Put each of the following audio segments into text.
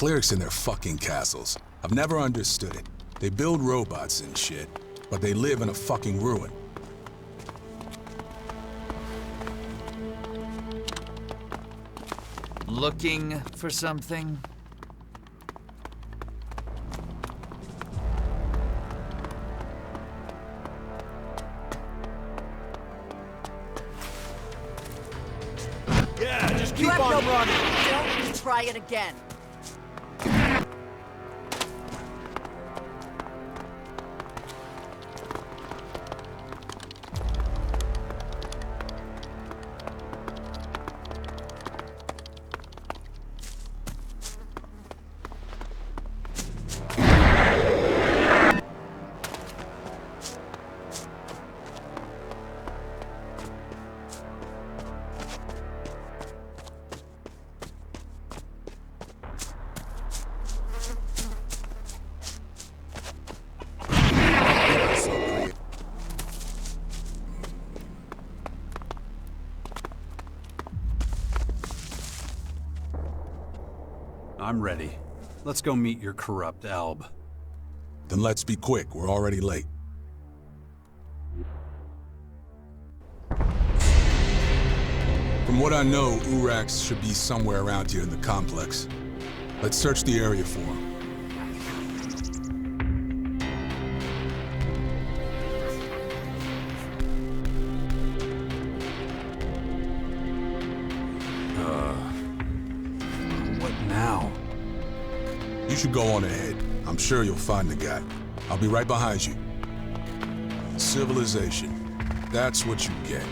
Clerics in their fucking castles. I've never understood it. They build robots and shit, but they live in a fucking ruin. Looking for something? Yeah, just keep on running. Don't try it again. I'm ready. Let's go meet your corrupt Alb. Then let's be quick, we're already late. From what I know, Urax should be somewhere around here in the complex. Let's search the area for him. What now? You should go on ahead. I'm sure you'll find the guy. I'll be right behind you. Civilization. That's what you get.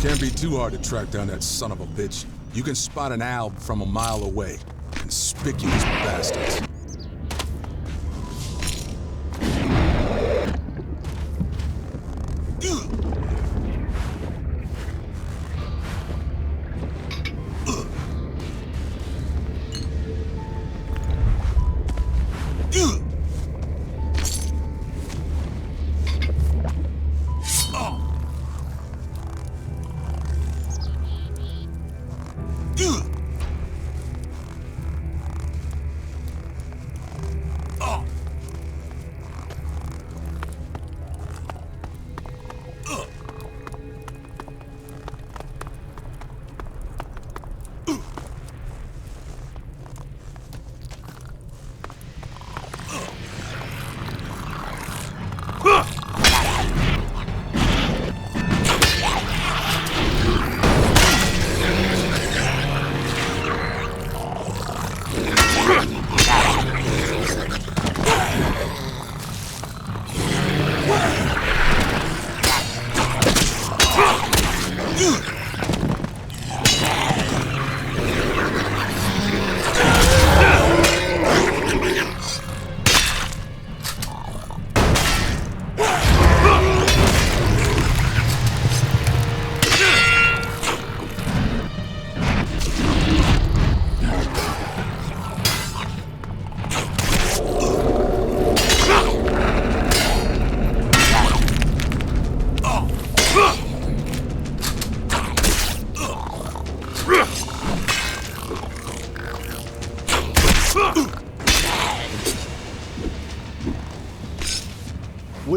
Can't be too hard to track down that son of a bitch. You can spot an alb from a mile away. Conspicuous bastards.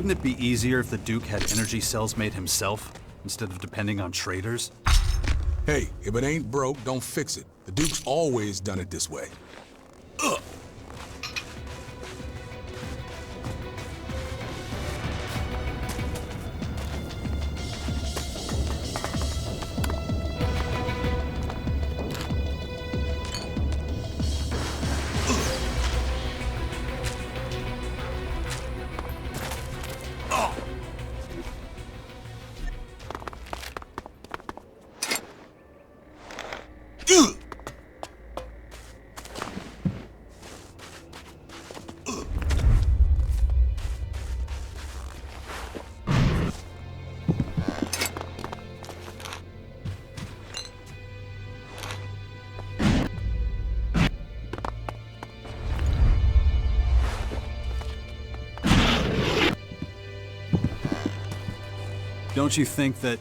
Wouldn't it be easier if the Duke had energy cells made himself, instead of depending on traders? Hey, if it ain't broke, don't fix it. The Duke's always done it this way. Ugh. Don't you think that...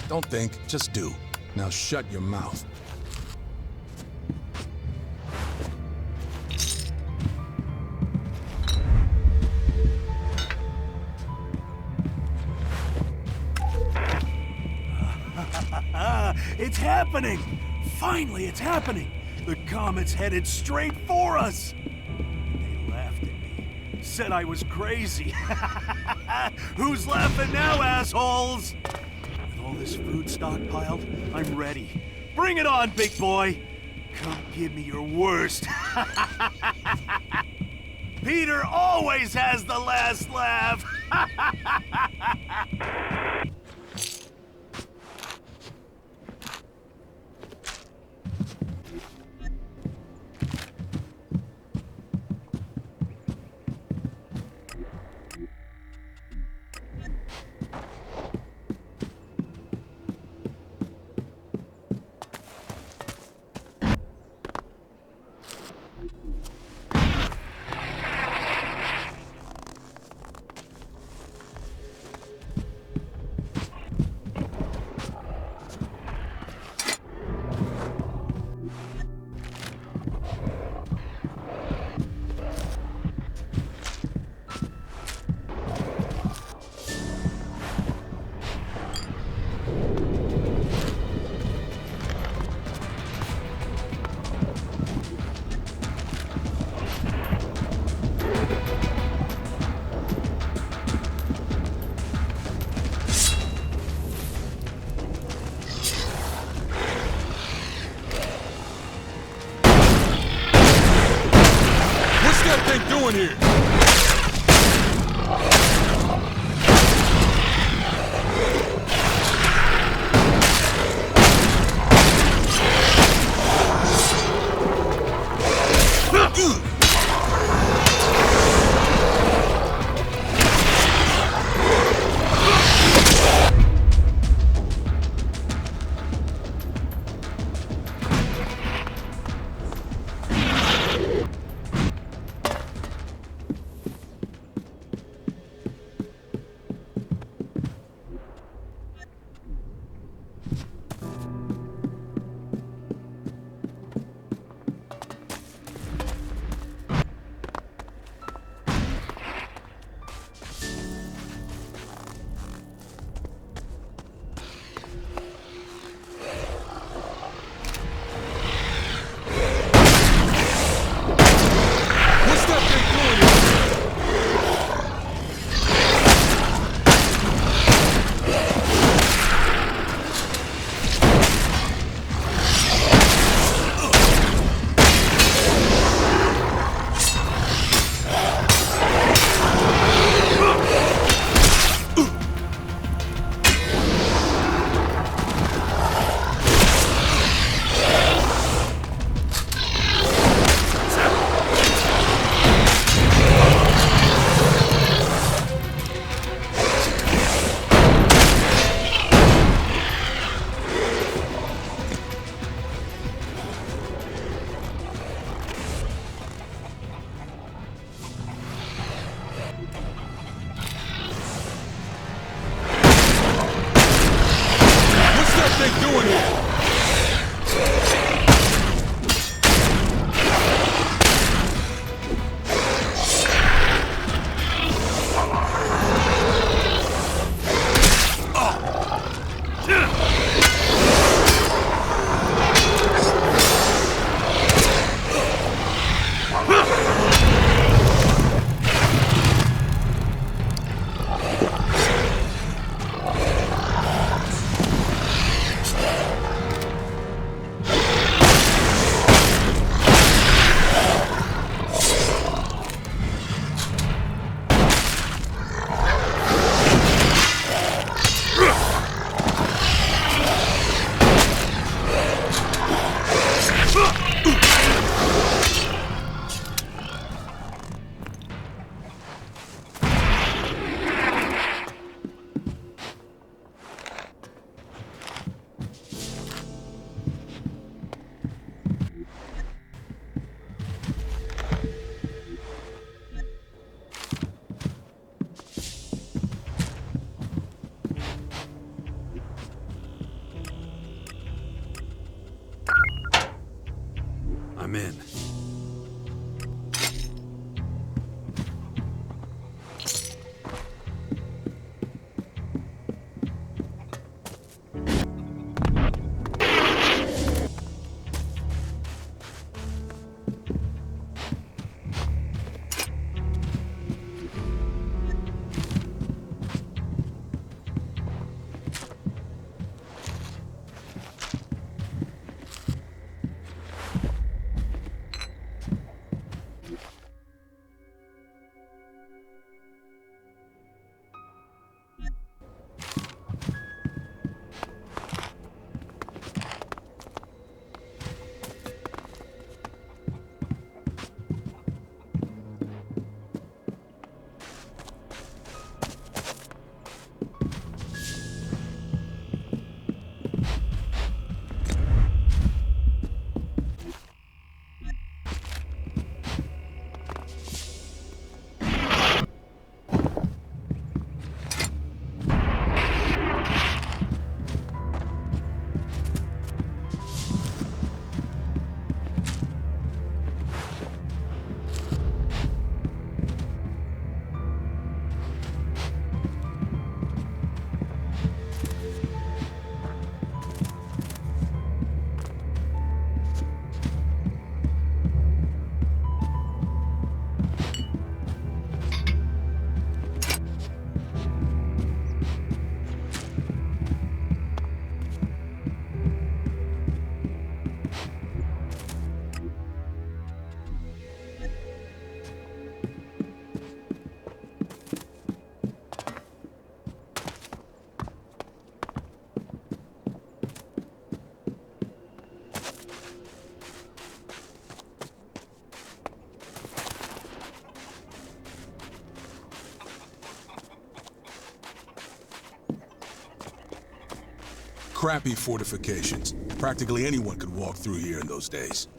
Don't think, just do. Now shut your mouth. It's happening! Finally, it's happening! The comet's headed straight for us! They laughed at me, said I was crazy. Who's laughing now, assholes? With all this food stockpiled, I'm ready. Bring it on, big boy! Come give me your worst. Peter always has the last laugh! Doing here? I'm in. Crappy fortifications. Practically anyone could walk through here in those days.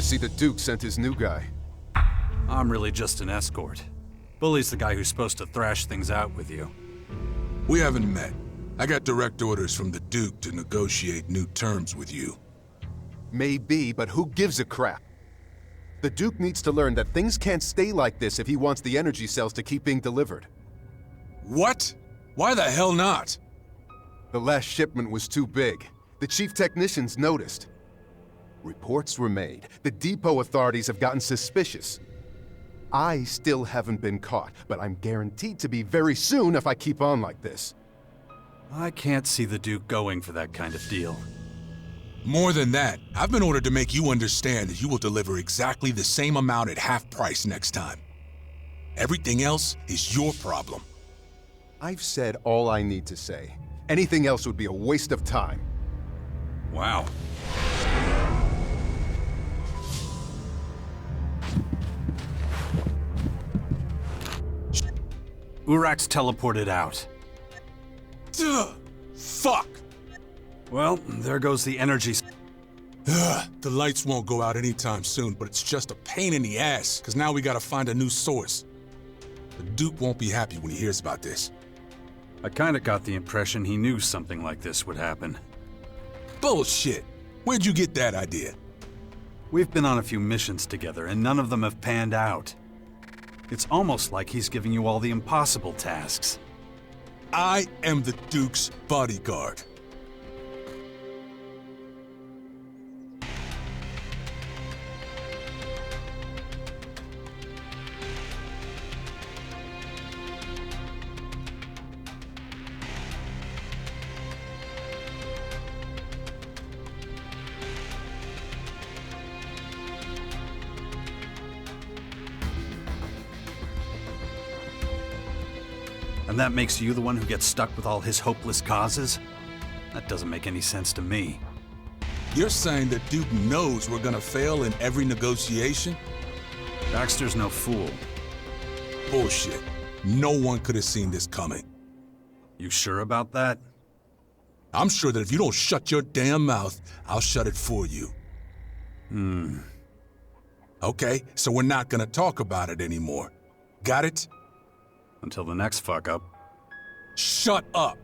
see the Duke sent his new guy. I'm really just an escort. Bully's the guy who's supposed to thrash things out with you. We haven't met. I got direct orders from the Duke to negotiate new terms with you. Maybe, but who gives a crap? The Duke needs to learn that things can't stay like this if he wants the energy cells to keep being delivered. What? Why the hell not? The last shipment was too big. The chief technicians noticed. Reports were made. The depot authorities have gotten suspicious. I still haven't been caught, but I'm guaranteed to be very soon if I keep on like this. I can't see the Duke going for that kind of deal. More than that, I've been ordered to make you understand that you will deliver exactly the same amount at half price next time. Everything else is your problem. I've said all I need to say. Anything else would be a waste of time. Wow. Urak's teleported out. Ugh, fuck! Well, there goes the energy. The lights won't go out anytime soon, but it's just a pain in the ass, because now we gotta find a new source. The Duke won't be happy when he hears about this. I kinda got the impression he knew something like this would happen. Bullshit! Where'd you get that idea? We've been on a few missions together, and none of them have panned out. It's almost like he's giving you all the impossible tasks. I am the Duke's bodyguard. And that makes you the one who gets stuck with all his hopeless causes? That doesn't make any sense to me. You're saying that Duke knows we're gonna fail in every negotiation? Baxter's no fool. Bullshit. No one could have seen this coming. You sure about that? I'm sure that if you don't shut your damn mouth, I'll shut it for you. Okay, so we're not gonna talk about it anymore. Got it? Until the next fuck-up. Shut up!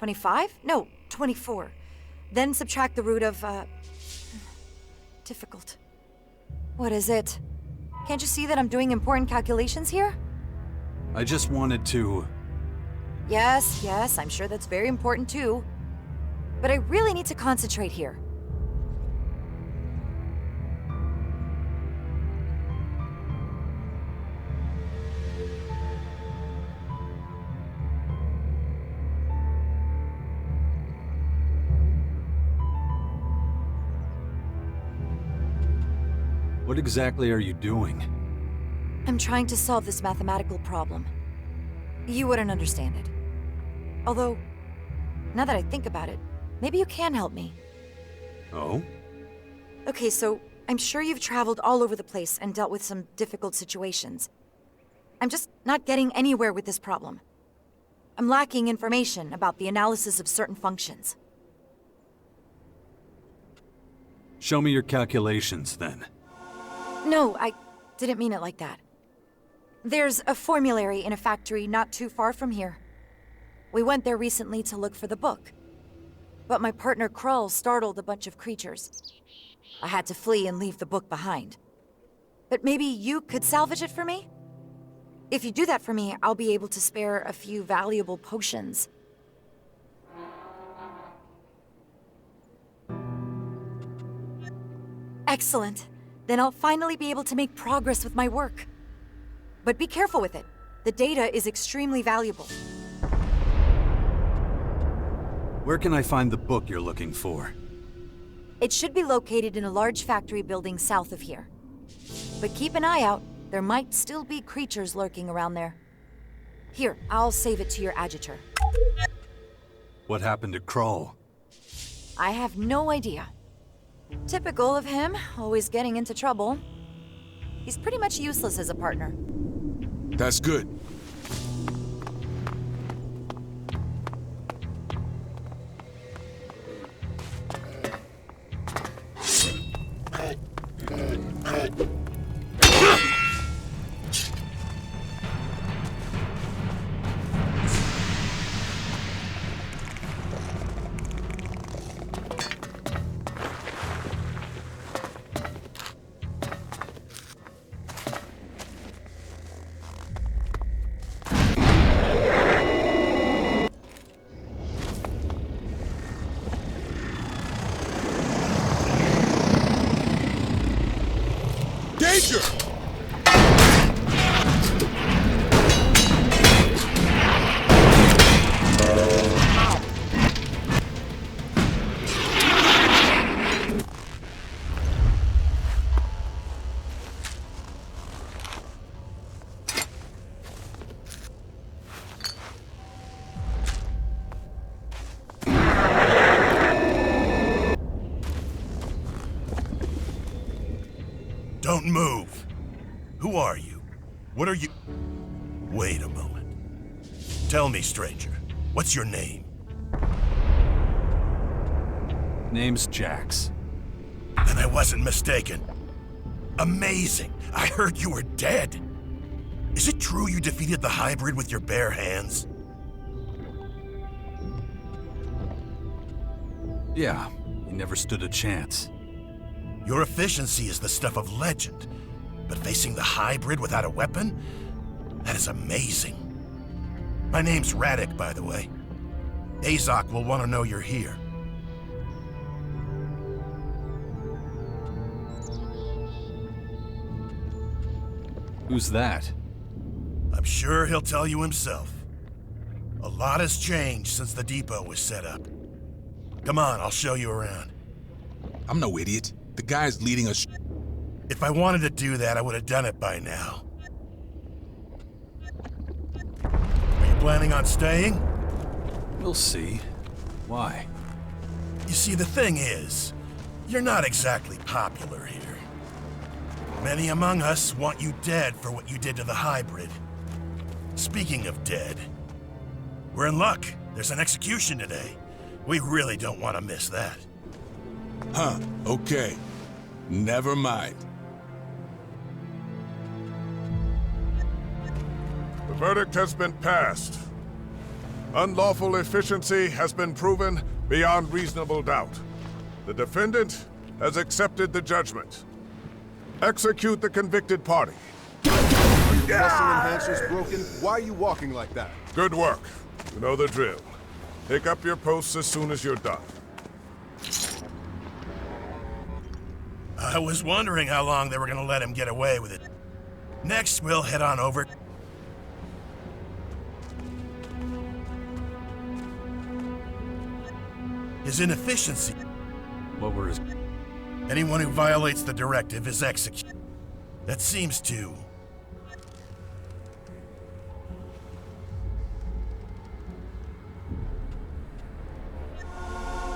$25? No, 24. Then subtract the root of, difficult. What is it? Can't you see that I'm doing important calculations here? I just wanted to... Yes, I'm sure that's very important too. But I really need to concentrate here. What exactly are you doing? I'm trying to solve this mathematical problem. You wouldn't understand it. Although, now that I think about it, maybe you can help me. Oh? Okay, so I'm sure you've traveled all over the place and dealt with some difficult situations. I'm just not getting anywhere with this problem. I'm lacking information about the analysis of certain functions. Show me your calculations, then. No, I didn't mean it like that. There's a formulary in a factory not too far from here. We went there recently to look for the book. But my partner Krull startled a bunch of creatures. I had to flee and leave the book behind. But maybe you could salvage it for me? If you do that for me, I'll be able to spare a few valuable potions. Excellent. Then I'll finally be able to make progress with my work. But be careful with it. The data is extremely valuable. Where can I find the book you're looking for? It should be located in a large factory building south of here. But keep an eye out. There might still be creatures lurking around there. Here, I'll save it to your adjutor. What happened to Krull? I have no idea. Typical of him, always getting into trouble. He's pretty much useless as a partner. That's good. Danger! Don't move. Who are you? What are you... Wait a moment. Tell me, stranger, what's your name? Name's Jax. Then I wasn't mistaken. Amazing. I heard you were dead. Is it true you defeated the hybrid with your bare hands? Yeah, he never stood a chance. Your efficiency is the stuff of legend, but facing the hybrid without a weapon? That is amazing. My name's Radek, by the way. Azok will want to know you're here. Who's that? I'm sure he'll tell you himself. A lot has changed since the depot was set up. Come on, I'll show you around. I'm no idiot. The guy's leading us. If I wanted to do that, I would have done it by now. Are you planning on staying? We'll see. Why? You see, the thing is, you're not exactly popular here. Many among us want you dead for what you did to the hybrid. Speaking of dead, we're in luck. There's an execution today. We really don't want to miss that. Huh, okay. Never mind. The verdict has been passed. Unlawful efficiency has been proven beyond reasonable doubt. The defendant has accepted the judgment. Execute the convicted party. Muscle enhancers broken? Why are you walking like that? Good work. You know the drill. Pick up your posts as soon as you're done. I was wondering how long they were gonna let him get away with it. Next, we'll head on over. His inefficiency. What were his... Anyone who violates the directive is executed. That seems to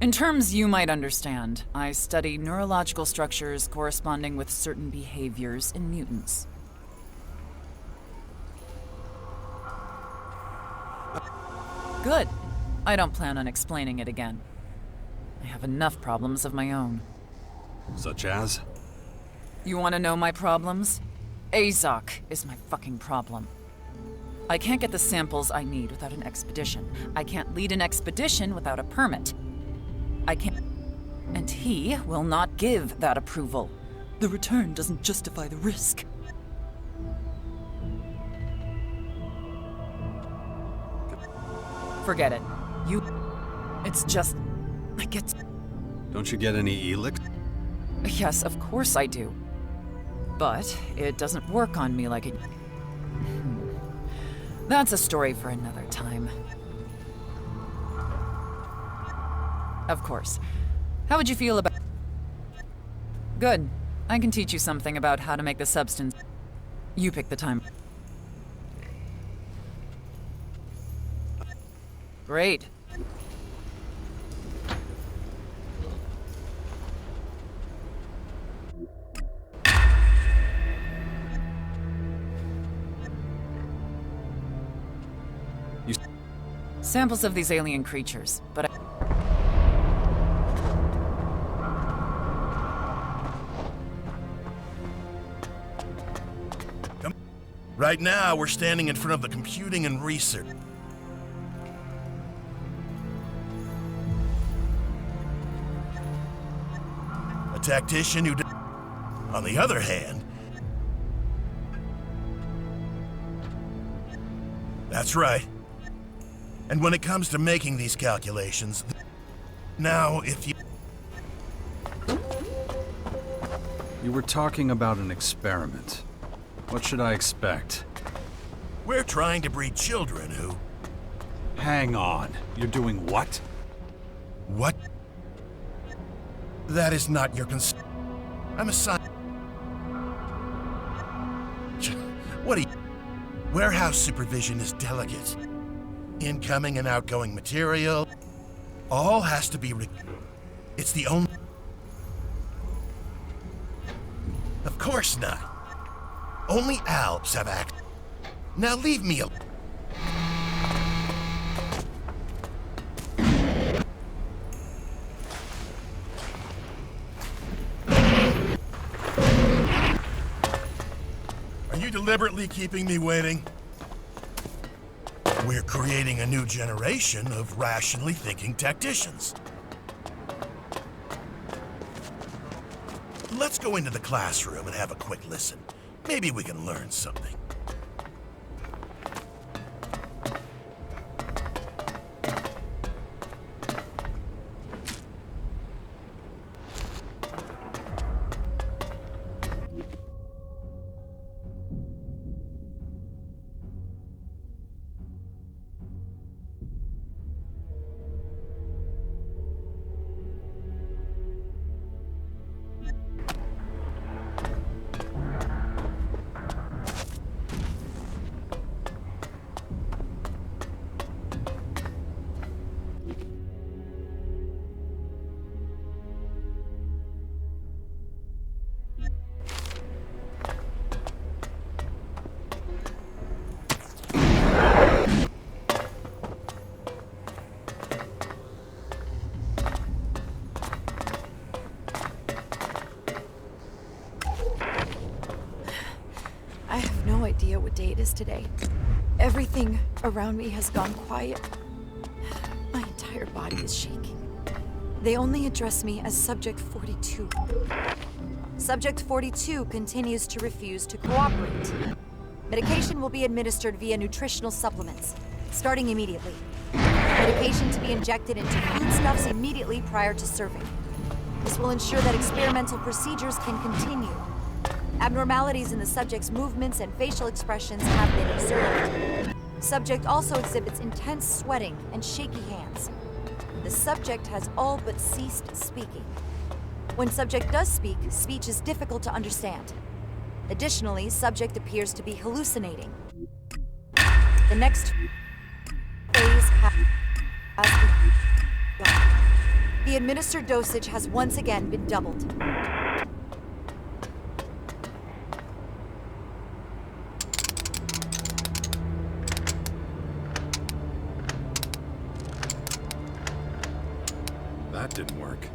In terms you might understand, I study neurological structures corresponding with certain behaviors in mutants. Good. I don't plan on explaining it again. I have enough problems of my own. Such as? You want to know my problems? Azok is my fucking problem. I can't get the samples I need without an expedition. I can't lead an expedition without a permit. I can't... And he will not give that approval. The return doesn't justify the risk. Forget it. It's just... I get... Don't you get any Elex? Yes, of course I do. But it doesn't work on me like it... That's a story for another time. Of course. How would you feel about... Good. I can teach you something about how to make the substance. You pick the time. Great. Samples of these alien creatures, but Right now, we're standing in front of the computing and research. A tactician who... On the other hand... That's right. And when it comes to making these calculations... Now, if you... You were talking about an experiment. What should I expect? We're trying to breed children who... Hang on. You're doing what? What? That is not your concern. I'm a scientist. What do you... Warehouse supervision is delicate. Incoming and outgoing material... All has to be... It's the only... Of course not. Only Alps have act. Now leave me alone. Are you deliberately keeping me waiting? We're creating a new generation of rationally thinking tacticians. Let's go into the classroom and have a quick listen. Maybe we can learn something. I have no idea what day it is today. Everything around me has gone quiet. My entire body is shaking. They only address me as Subject 42. Subject 42 continues to refuse to cooperate. Medication will be administered via nutritional supplements, starting immediately. Medication to be injected into foodstuffs immediately prior to serving. This will ensure that experimental procedures can continue. Abnormalities in the subject's movements and facial expressions have been observed. Subject also exhibits intense sweating and shaky hands. The subject has all but ceased speaking. When subject does speak, speech is difficult to understand. Additionally, subject appears to be hallucinating. The next phase has begun. The administered dosage has once again been doubled. That didn't work.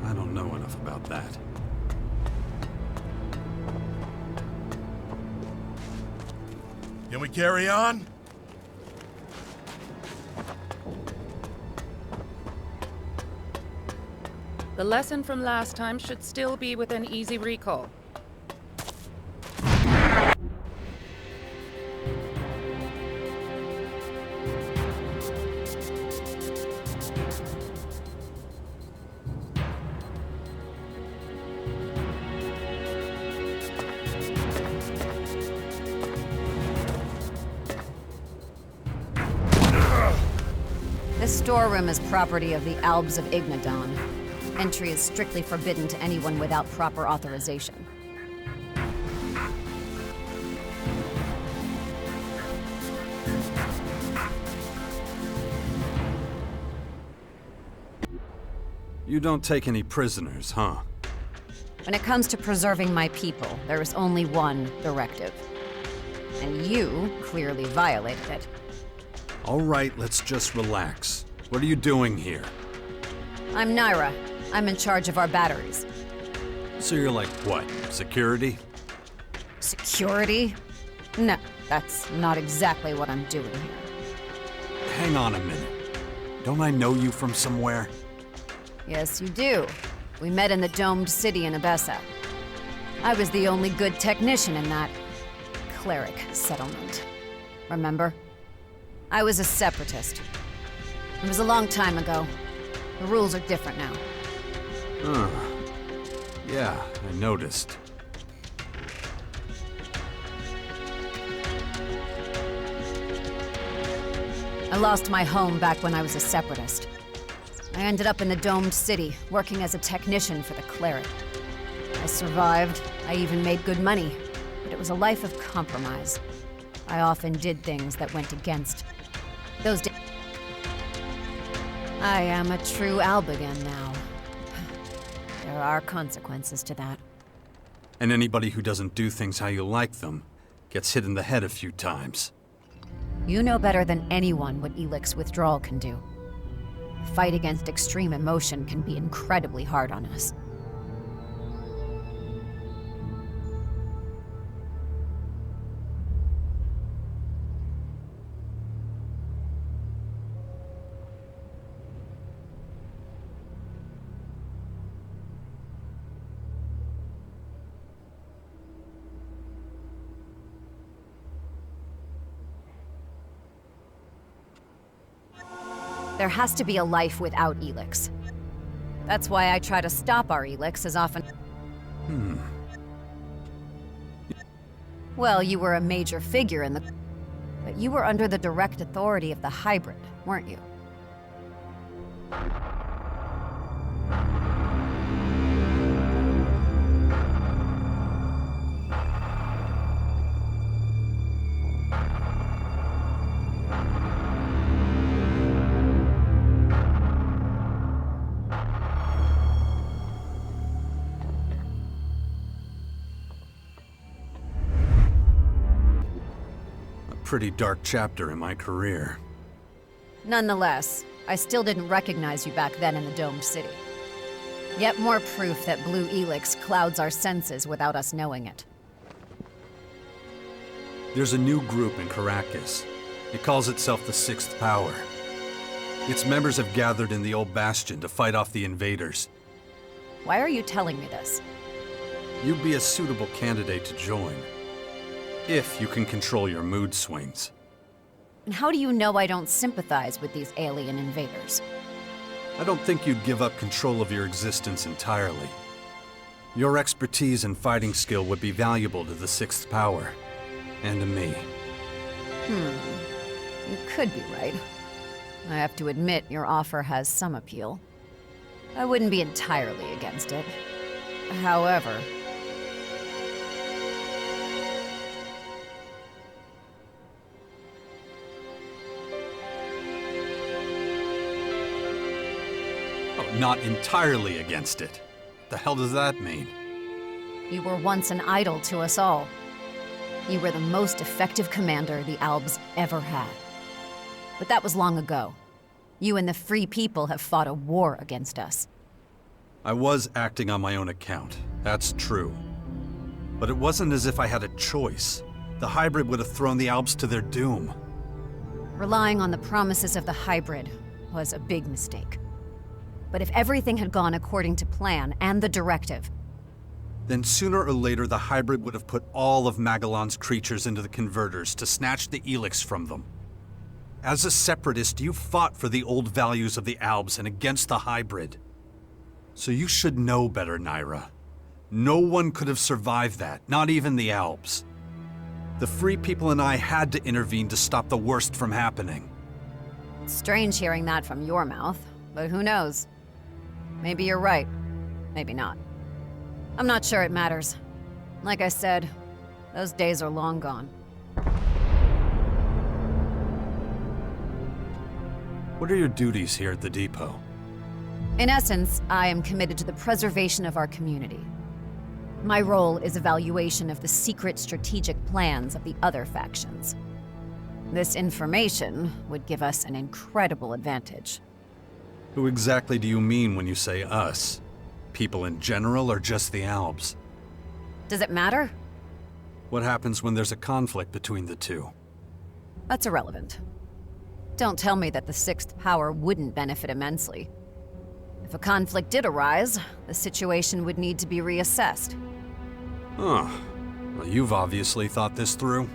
I don't know enough about that. Can we carry on? The lesson from last time should still be within easy recall. This storeroom is property of the Albs of Ignadon. Entry is strictly forbidden to anyone without proper authorization. You don't take any prisoners, huh? When it comes to preserving my people, there is only one directive. And you clearly violated it. All right, let's just relax. What are you doing here? I'm Naira. I'm in charge of our batteries. So you're like, what, security? Security? No, that's not exactly what I'm doing here. Hang on a minute. Don't I know you from somewhere? Yes, you do. We met in the domed city in Abessa. I was the only good technician in that cleric settlement. Remember? I was a separatist. It was a long time ago. The rules are different now. Huh. Yeah, I noticed. I lost my home back when I was a separatist. I ended up in the domed city, working as a technician for the cleric. I survived. I even made good money. But it was a life of compromise. I often did things that went against those days. I am a true Albigan now. There are consequences to that. And anybody who doesn't do things how you like them gets hit in the head a few times. You know better than anyone what Elex withdrawal can do. The fight against extreme emotion can be incredibly hard on us. There has to be a life without Elex. That's why I try to stop our Elex as often... Well, you were a major figure in the... But you were under the direct authority of the hybrid, weren't you? Pretty dark chapter in my career. Nonetheless, I still didn't recognize you back then in the domed city. Yet more proof that Blue Elex clouds our senses without us knowing it. There's a new group in Caracas. It calls itself the Sixth Power. Its members have gathered in the old bastion to fight off the invaders. Why are you telling me this? You'd be a suitable candidate to join. If you can control your mood swings. And how do you know I don't sympathize with these alien invaders? I don't think you'd give up control of your existence entirely. Your expertise and fighting skill would be valuable to the Sixth Power. And to me. You could be right. I have to admit, your offer has some appeal. I wouldn't be entirely against it. However... Oh, not entirely against it. The hell does that mean? You were once an idol to us all. You were the most effective commander the Albs ever had. But that was long ago. You and the Free People have fought a war against us. I was acting on my own account, that's true. But it wasn't as if I had a choice. The hybrid would have thrown the Albs to their doom. Relying on the promises of the hybrid was a big mistake. But if everything had gone according to plan and the directive, then sooner or later the hybrid would have put all of Magellan's creatures into the converters to snatch the Elex from them. As a separatist, you fought for the old values of the Albs and against the hybrid. So you should know better, Naira. No one could have survived that, not even the Albs. The Free People and I had to intervene to stop the worst from happening. Strange hearing that from your mouth, but who knows? Maybe you're right, maybe not. I'm not sure it matters. Like I said, those days are long gone. What are your duties here at the depot? In essence, I am committed to the preservation of our community. My role is evaluation of the secret strategic plans of the other factions. This information would give us an incredible advantage. Who exactly do you mean when you say us? People in general or just the Albs? Does it matter? What happens when there's a conflict between the two? That's irrelevant. Don't tell me that the Sixth Power wouldn't benefit immensely. If a conflict did arise, the situation would need to be reassessed. Huh. Well, you've obviously thought this through.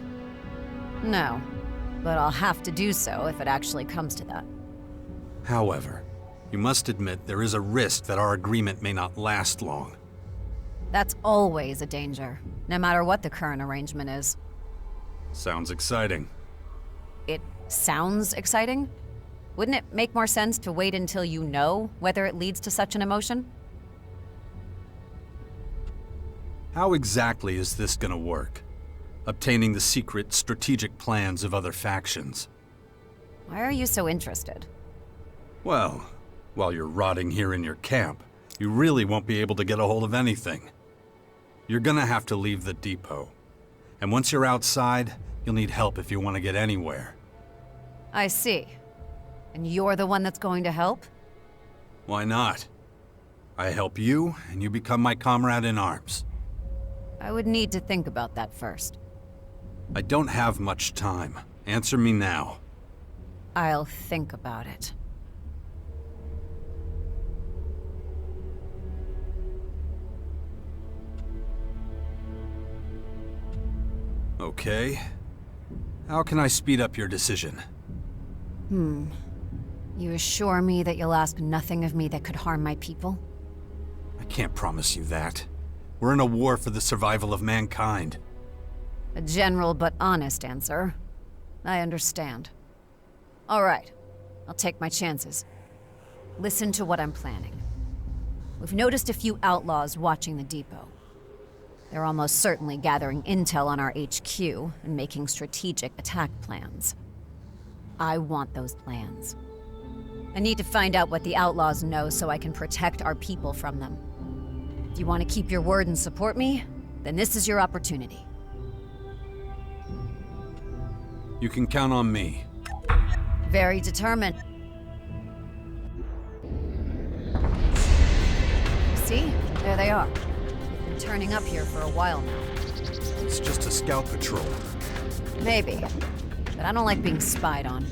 No, but I'll have to do so if it actually comes to that. However, you must admit there is a risk that our agreement may not last long. That's always a danger, no matter what the current arrangement is. Sounds exciting. It sounds exciting? Wouldn't it make more sense to wait until you know whether it leads to such an emotion? How exactly is this gonna work? Obtaining the secret, strategic plans of other factions. Why are you so interested? Well, while you're rotting here in your camp, you really won't be able to get a hold of anything. You're gonna have to leave the depot. And once you're outside, you'll need help if you want to get anywhere. I see. And you're the one that's going to help? Why not? I help you, and you become my comrade in arms. I would need to think about that first. I don't have much time. Answer me now. I'll think about it. Okay. How can I speed up your decision? You assure me that you'll ask nothing of me that could harm my people? I can't promise you that. We're in a war for the survival of mankind. A general but honest answer. I understand. All right. I'll take my chances. Listen to what I'm planning. We've noticed a few outlaws watching the depot. They're almost certainly gathering intel on our HQ and making strategic attack plans. I want those plans. I need to find out what the outlaws know so I can protect our people from them. If you want to keep your word and support me, then this is your opportunity. You can count on me. Very determined. See? There they are. They've been turning up here for a while now. It's just a scout patrol. Maybe. But I don't like being spied on.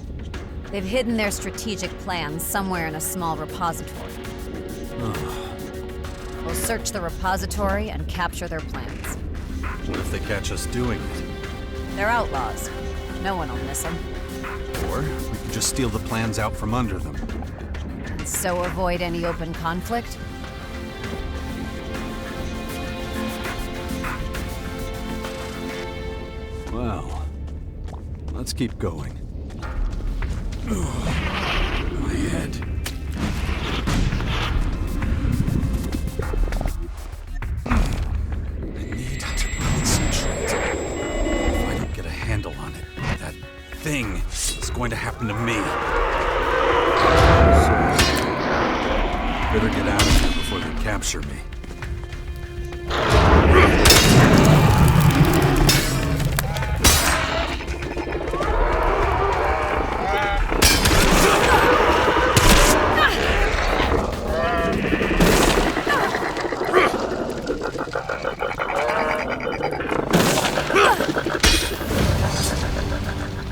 They've hidden their strategic plans somewhere in a small repository. We'll search the repository and capture their plans. What if they catch us doing it? They're outlaws. No one will miss them. Or we could just steal the plans out from under them. And so avoid any open conflict? Well, let's keep going. My head. I need to concentrate. If I don't get a handle on it, that thing is going to happen to me. Better get out of here before they capture me.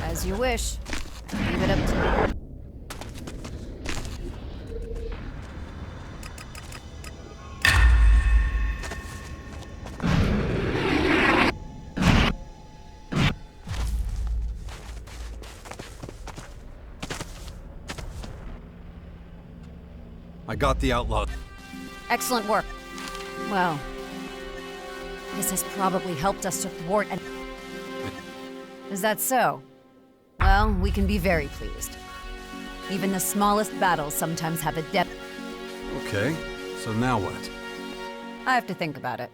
As you wish. Leave it up to you. I got the outlaw. Excellent work. Well, this has probably helped us to thwart an... Is that so? Well, we can be very pleased. Even the smallest battles sometimes have a depth. Okay, so now what? I have to think about it.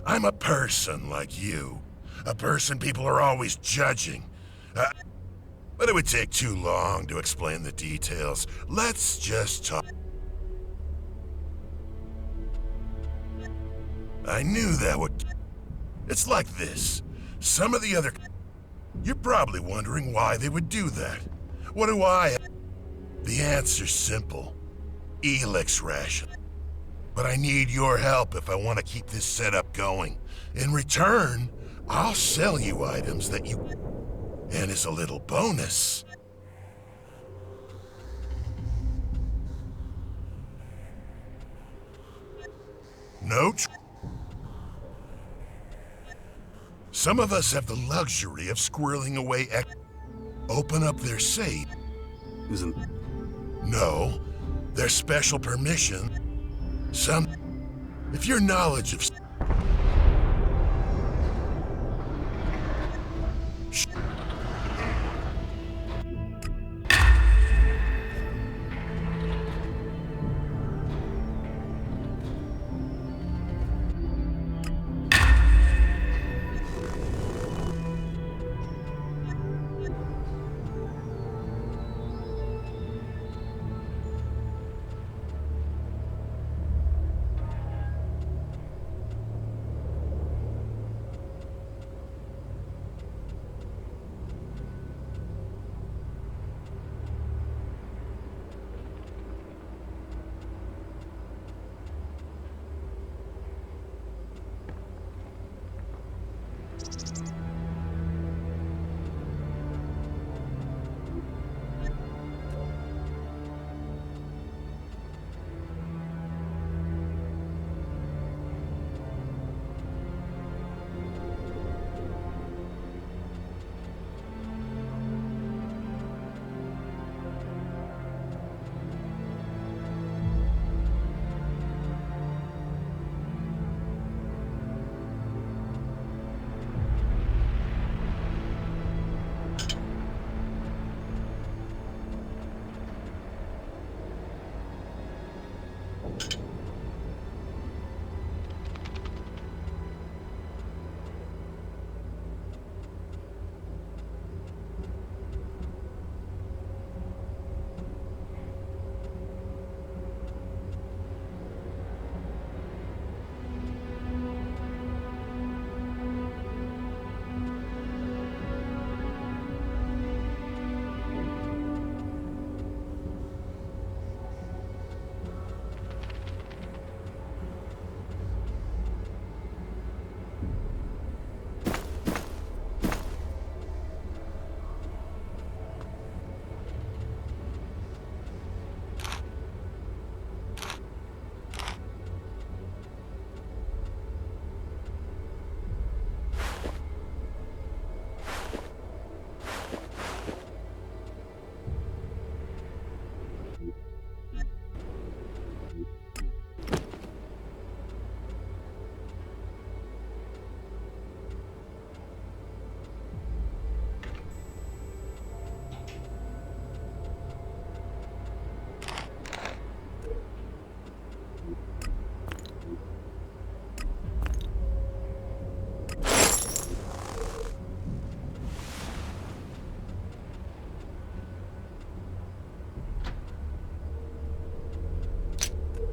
I'm a person like you. A person people are always judging. But it would take too long to explain the details. Let's just talk. I knew that would... It's like this. Some of the other... You're probably wondering why they would do that. What do I... The answer's simple. Elex ration. But I need your help if I want to keep this setup going. In return, I'll sell you items that you... And as a little bonus... Note? Some of us have the luxury of squirreling away Open up their safe. Isn't... No. Their special permission. If your knowledge of...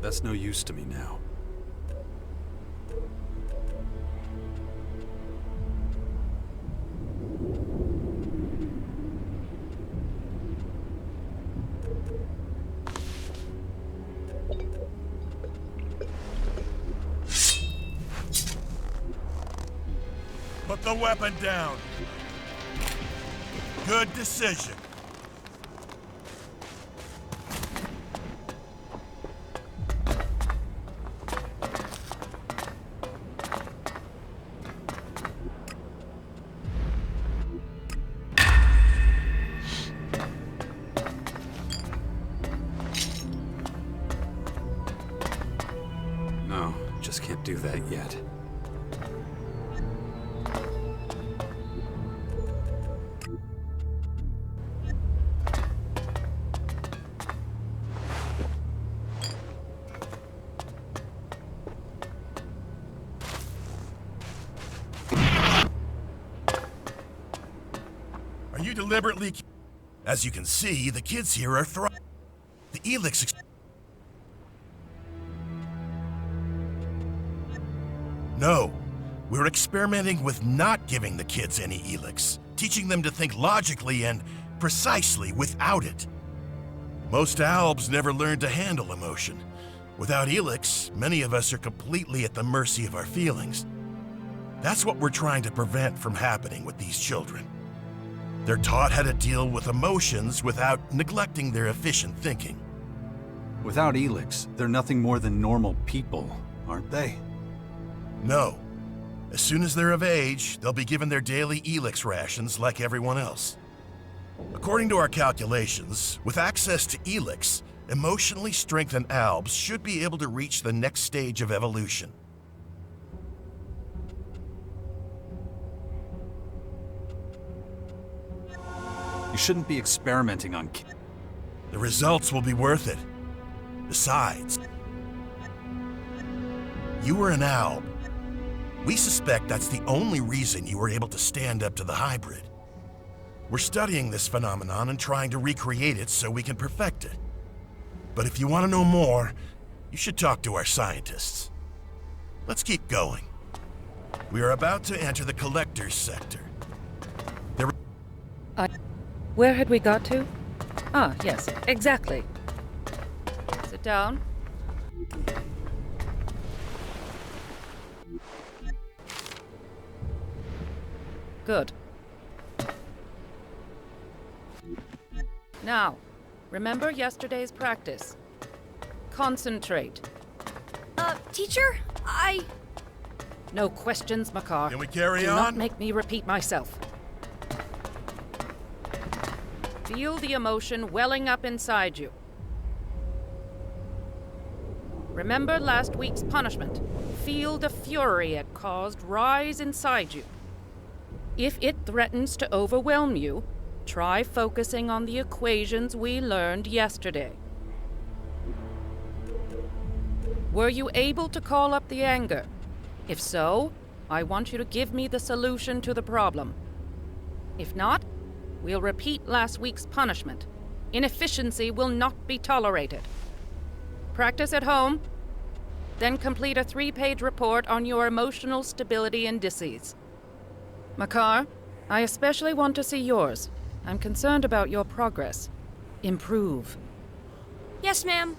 That's no use to me now. Put the weapon down. Good decision. No, just can't do that yet. Are you deliberately... As you can see, the kids here are thriving. The Elex... No, we're experimenting with not giving the kids any Elex, teaching them to think logically and precisely without it. Most Albs never learned to handle emotion. Without Elex, many of us are completely at the mercy of our feelings. That's what we're trying to prevent from happening with these children. They're taught how to deal with emotions without neglecting their efficient thinking. Without Elex, they're nothing more than normal people, aren't they? No. As soon as they're of age, they'll be given their daily Elex rations like everyone else. According to our calculations, with access to Elex, emotionally strengthened Albs should be able to reach the next stage of evolution. You shouldn't be experimenting on kids. The results will be worth it. Besides, you were an Alb. We suspect that's the only reason you were able to stand up to the hybrid. We're studying this phenomenon and trying to recreate it so we can perfect it. But if you want to know more, you should talk to our scientists. Let's keep going. We are about to enter the collector's sector. Where had we got to? Ah, yes, exactly. Sit down. Good. Now, remember yesterday's practice. Concentrate. Teacher, No questions, Makar. Can we carry Do on? not make me repeat myself. Feel the emotion welling up inside you. Remember last week's punishment. Feel the fury it caused rise inside you. If it threatens to overwhelm you, try focusing on the equations we learned yesterday. Were you able to call up the anger? If so, I want you to give me the solution to the problem. If not, we'll repeat last week's punishment. Inefficiency will not be tolerated. Practice at home, then complete a 3-page report on your emotional stability indices. Makar, I especially want to see yours. I'm concerned about your progress. Improve. Yes, ma'am.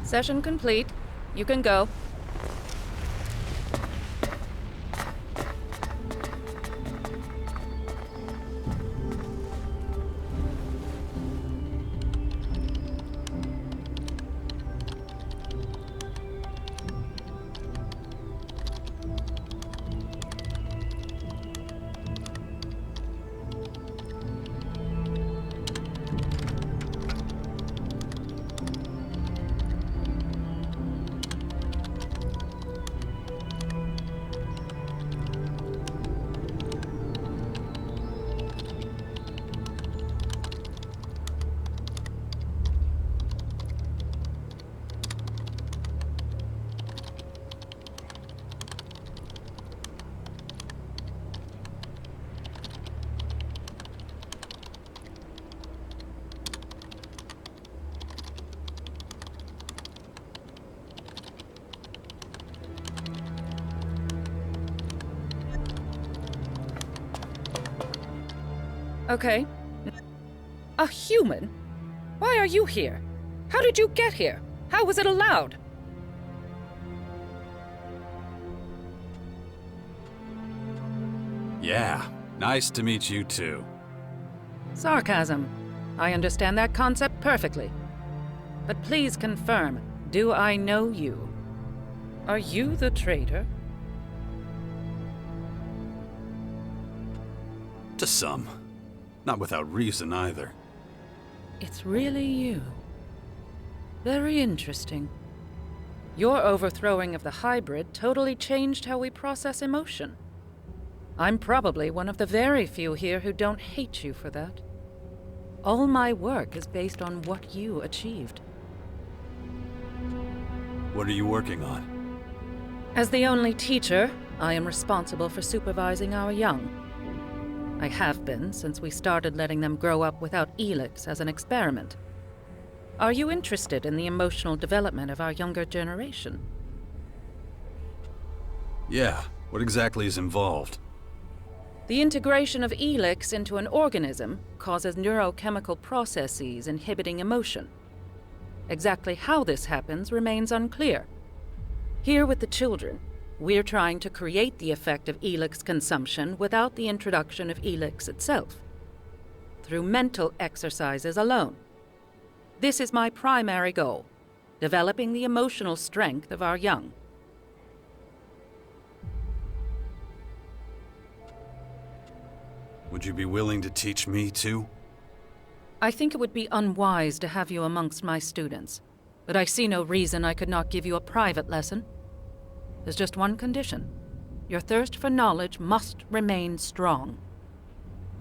Session complete. You can go. Okay. A human? Why are you here? How did you get here? How was it allowed? Yeah, nice to meet you too. Sarcasm. I understand that concept perfectly. But please confirm, do I know you? Are you the traitor? To some. Not without reason either. It's really you. Very interesting. Your overthrowing of the hybrid totally changed how we process emotion. I'm probably one of the very few here who don't hate you for that. All my work is based on what you achieved. What are you working on? As the only teacher, I am responsible for supervising our young. I have been since we started letting them grow up without Elex as an experiment. Are you interested in the emotional development of our younger generation? Yeah, what exactly is involved? The integration of Elex into an organism causes neurochemical processes inhibiting emotion. Exactly how this happens remains unclear. Here with the children, we're trying to create the effect of Elex consumption without the introduction of Elex itself, through mental exercises alone. This is my primary goal, developing the emotional strength of our young. Would you be willing to teach me too? I think it would be unwise to have you amongst my students, but I see no reason I could not give you a private lesson. There's just one condition. Your thirst for knowledge must remain strong.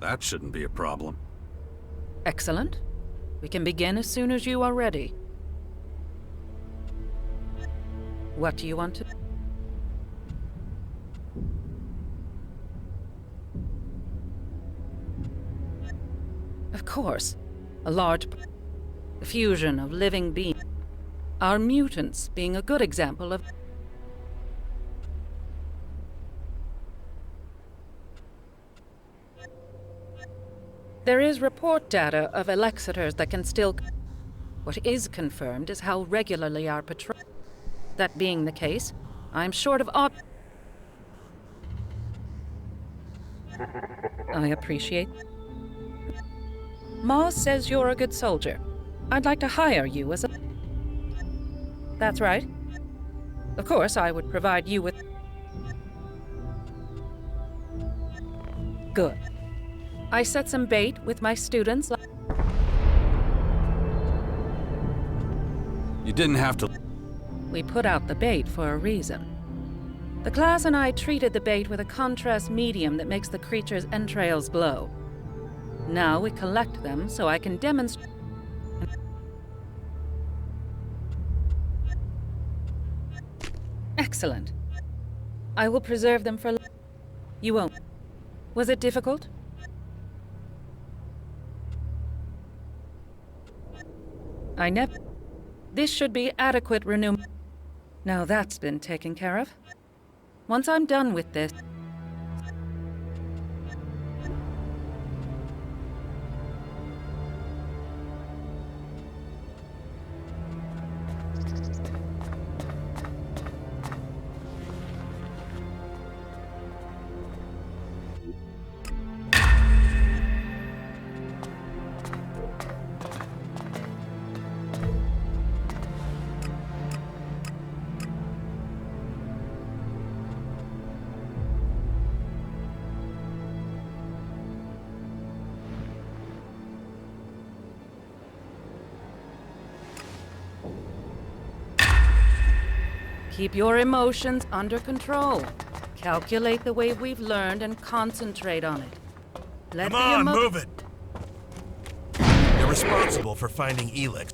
That shouldn't be a problem. Excellent. We can begin as soon as you are ready. What do you want to... Of course. A large fusion of living beings. Our mutants being a good example of... There is report data of Elexiters that can still... What is confirmed is how regularly our patrol... That being the case, I'm short of I appreciate... Ma says you're a good soldier. I'd like to hire you as a... That's right. Of course, I would provide you with... Good. I set some bait with my students. You didn't have to... We put out the bait for a reason. The class and I treated the bait with a contrast medium that makes the creature's entrails glow. Now we collect them so I can demonstrate... Excellent. I will preserve them for... You won't. Was it difficult? I never... This should be adequate renewal. Now that's been taken care of. Once I'm done with this... Keep your emotions under control. Calculate the way we've learned and concentrate on it. Come on, move it! They're responsible for finding Elex.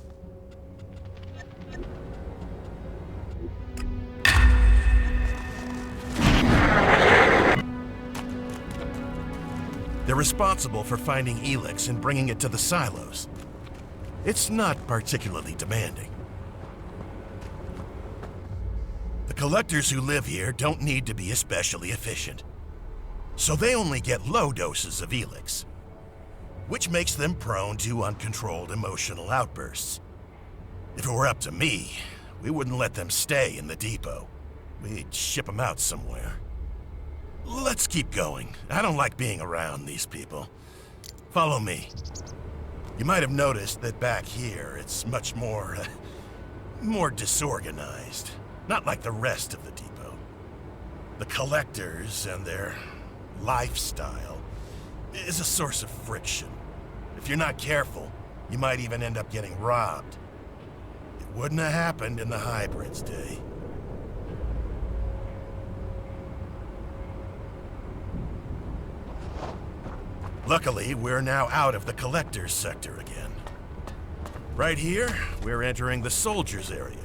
They're responsible for finding Elex and bringing it to the silos. It's not particularly demanding. The collectors who live here don't need to be especially efficient. So they only get low doses of Elex, which makes them prone to uncontrolled emotional outbursts. If it were up to me, we wouldn't let them stay in the depot. We'd ship them out somewhere. Let's keep going. I don't like being around these people. Follow me. You might have noticed that back here, it's much more disorganized. Not like the rest of the depot. The collectors and their lifestyle is a source of friction. If you're not careful, you might even end up getting robbed. It wouldn't have happened in the hybrids' day. Luckily, we're now out of the collectors' sector again. Right here, we're entering the soldiers' area.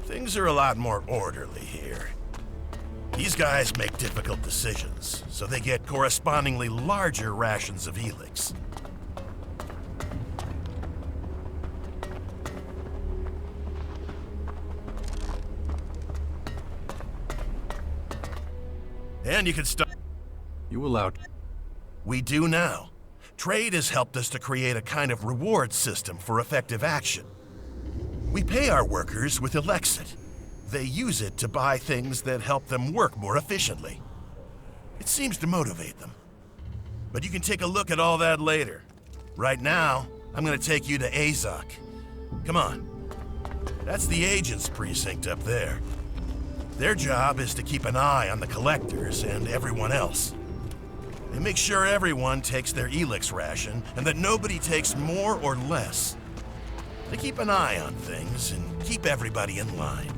Things are a lot more orderly here. These guys make difficult decisions, so they get correspondingly larger rations of Elex. And you can start... You allowed... We do now. Trade has helped us to create a kind of reward system for effective action. We pay our workers with Elexit. They use it to buy things that help them work more efficiently. It seems to motivate them. But you can take a look at all that later. Right now, I'm gonna take you to Azok. Come on. That's the agent's precinct up there. Their job is to keep an eye on the collectors and everyone else. They make sure everyone takes their Elex ration and that nobody takes more or less. They keep an eye on things and keep everybody in line.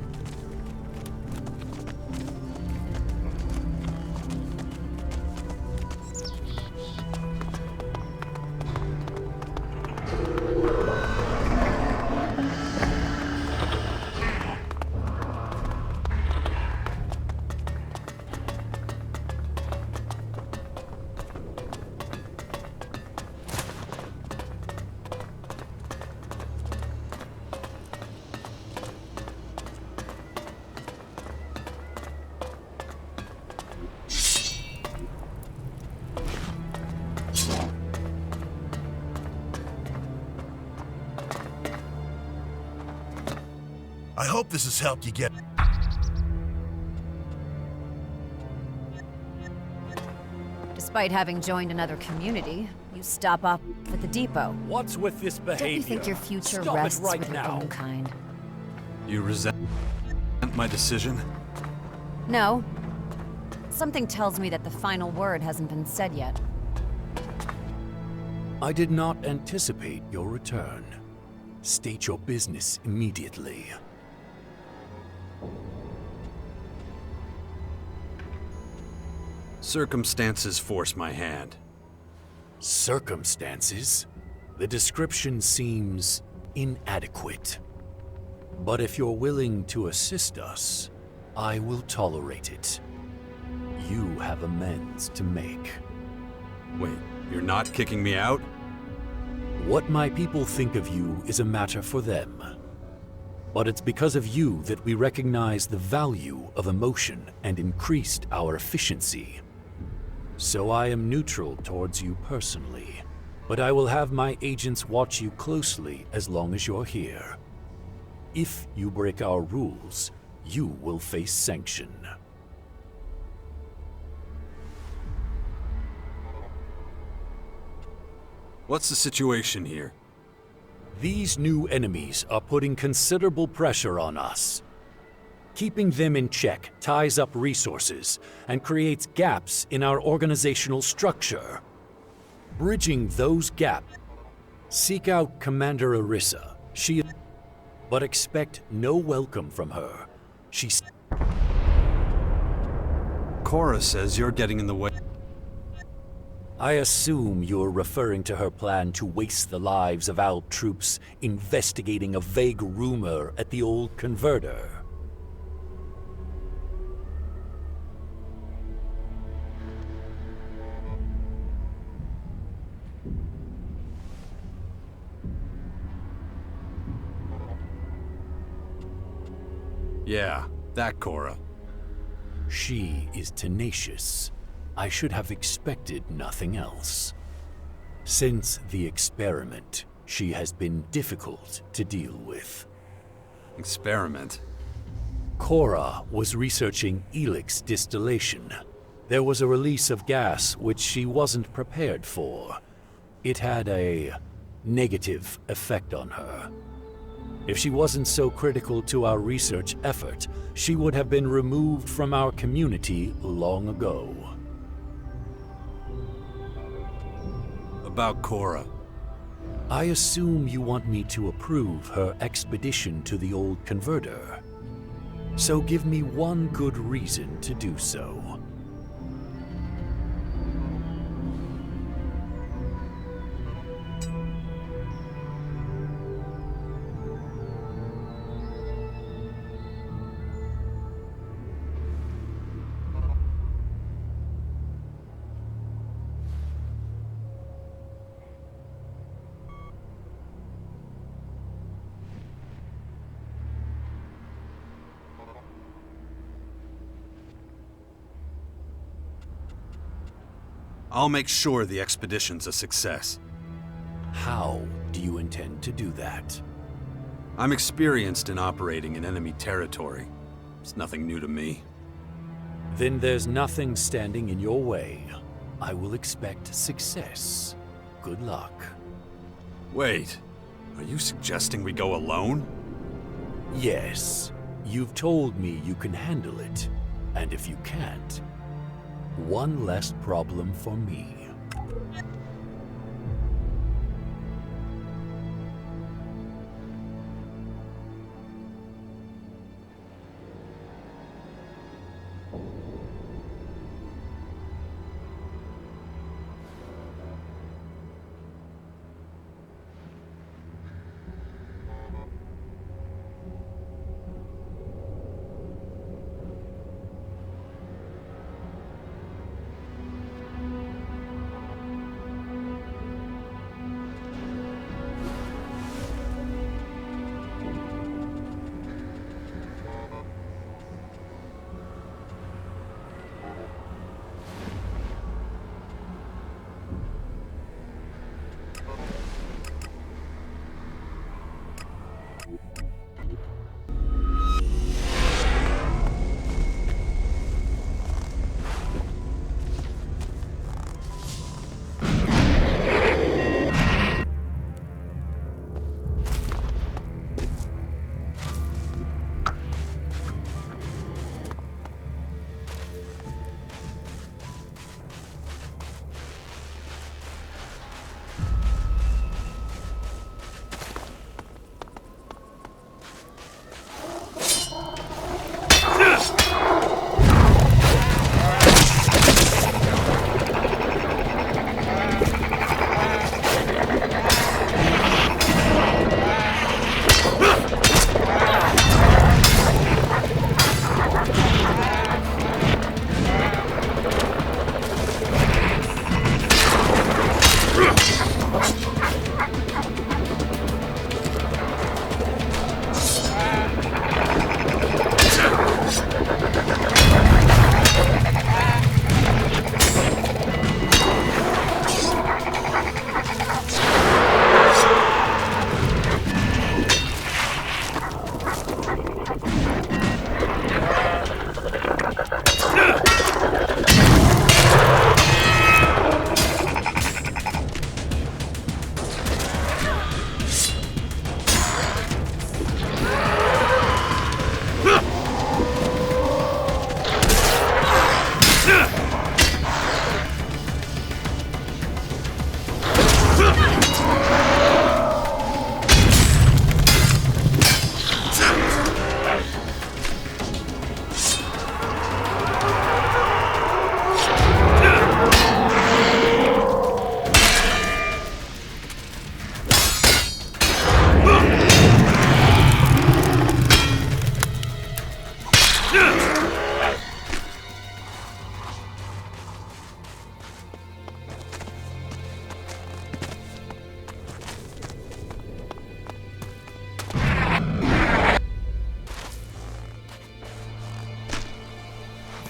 I hope this has helped you get... Despite having joined another community, you stop off at the depot. What's with this behavior? Don't you think your future Stop rests it right with now. your own kind? You resent my decision? No. Something tells me that the final word hasn't been said yet. I did not anticipate your return. State your business immediately. Circumstances force my hand. Circumstances? The description seems inadequate. But if you're willing to assist us, I will tolerate it. You have amends to make. Wait, you're not kicking me out? What my people think of you is a matter for them. But it's because of you that we recognize the value of emotion and increased our efficiency. So I am neutral towards you personally, but I will have my agents watch you closely as long as you're here. If you break our rules, you will face sanction. What's the situation here? These new enemies are putting considerable pressure on us. Keeping them in check ties up resources and creates gaps in our organizational structure. Bridging those gaps, seek out Commander Arissa. But expect no welcome from her. Cora says you're getting in the way. I assume you're referring to her plan to waste the lives of ALB troops investigating a vague rumor at the old converter. Yeah, that Cora. She is tenacious. I should have expected nothing else. Since the experiment, she has been difficult to deal with. Experiment? Cora was researching Elex distillation. There was a release of gas which she wasn't prepared for. It had a negative effect on her. If she wasn't so critical to our research effort, she would have been removed from our community long ago. About Cora. I assume you want me to approve her expedition to the old converter. So give me one good reason to do so. I'll make sure the expedition's a success. How do you intend to do that? I'm experienced in operating in enemy territory. It's nothing new to me. Then there's nothing standing in your way. I will expect success. Good luck. Wait, are you suggesting we go alone? Yes. You've told me you can handle it. And if you can't, one less problem for me.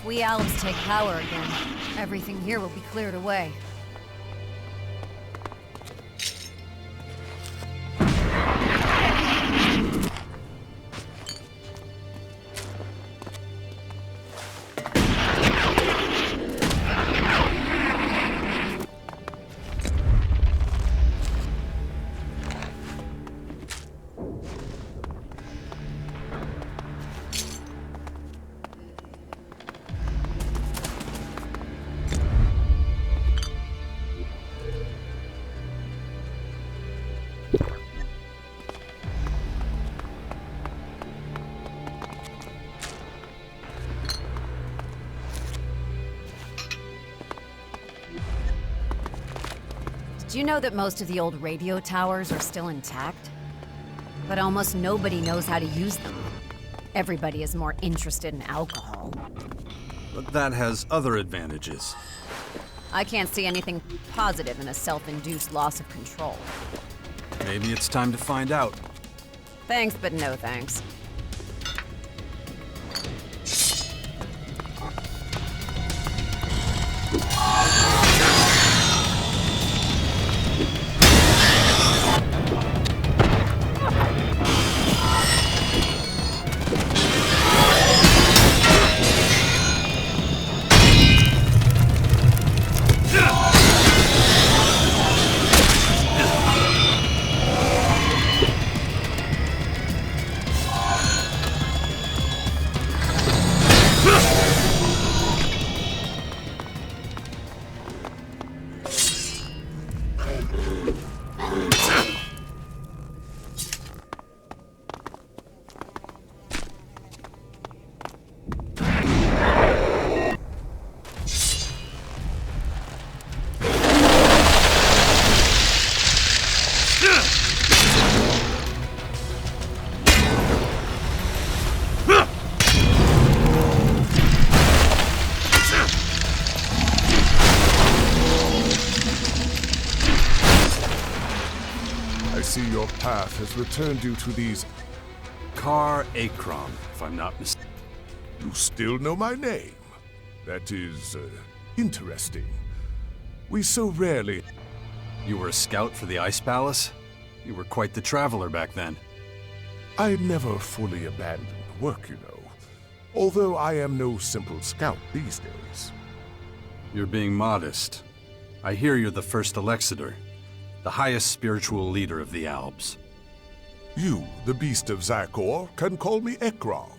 we Albs take power again, everything here will be cleared away. Do you know that most of the old radio towers are still intact? But almost nobody knows how to use them. Everybody is more interested in alcohol. But that has other advantages. I can't see anything positive in a self-induced loss of control. Maybe it's time to find out. Thanks, but no thanks. Your path has returned you to these... Car Akron, if I'm not mistaken. You still know my name. That is, interesting. We so rarely... You were a scout for the Ice Palace? You were quite the traveler back then. I never fully abandoned work, you know. Although I am no simple scout these days. You're being modest. I hear you're the first Alexander. The highest spiritual leader of the Albs. You, the beast of Zakor, can call me Ekron.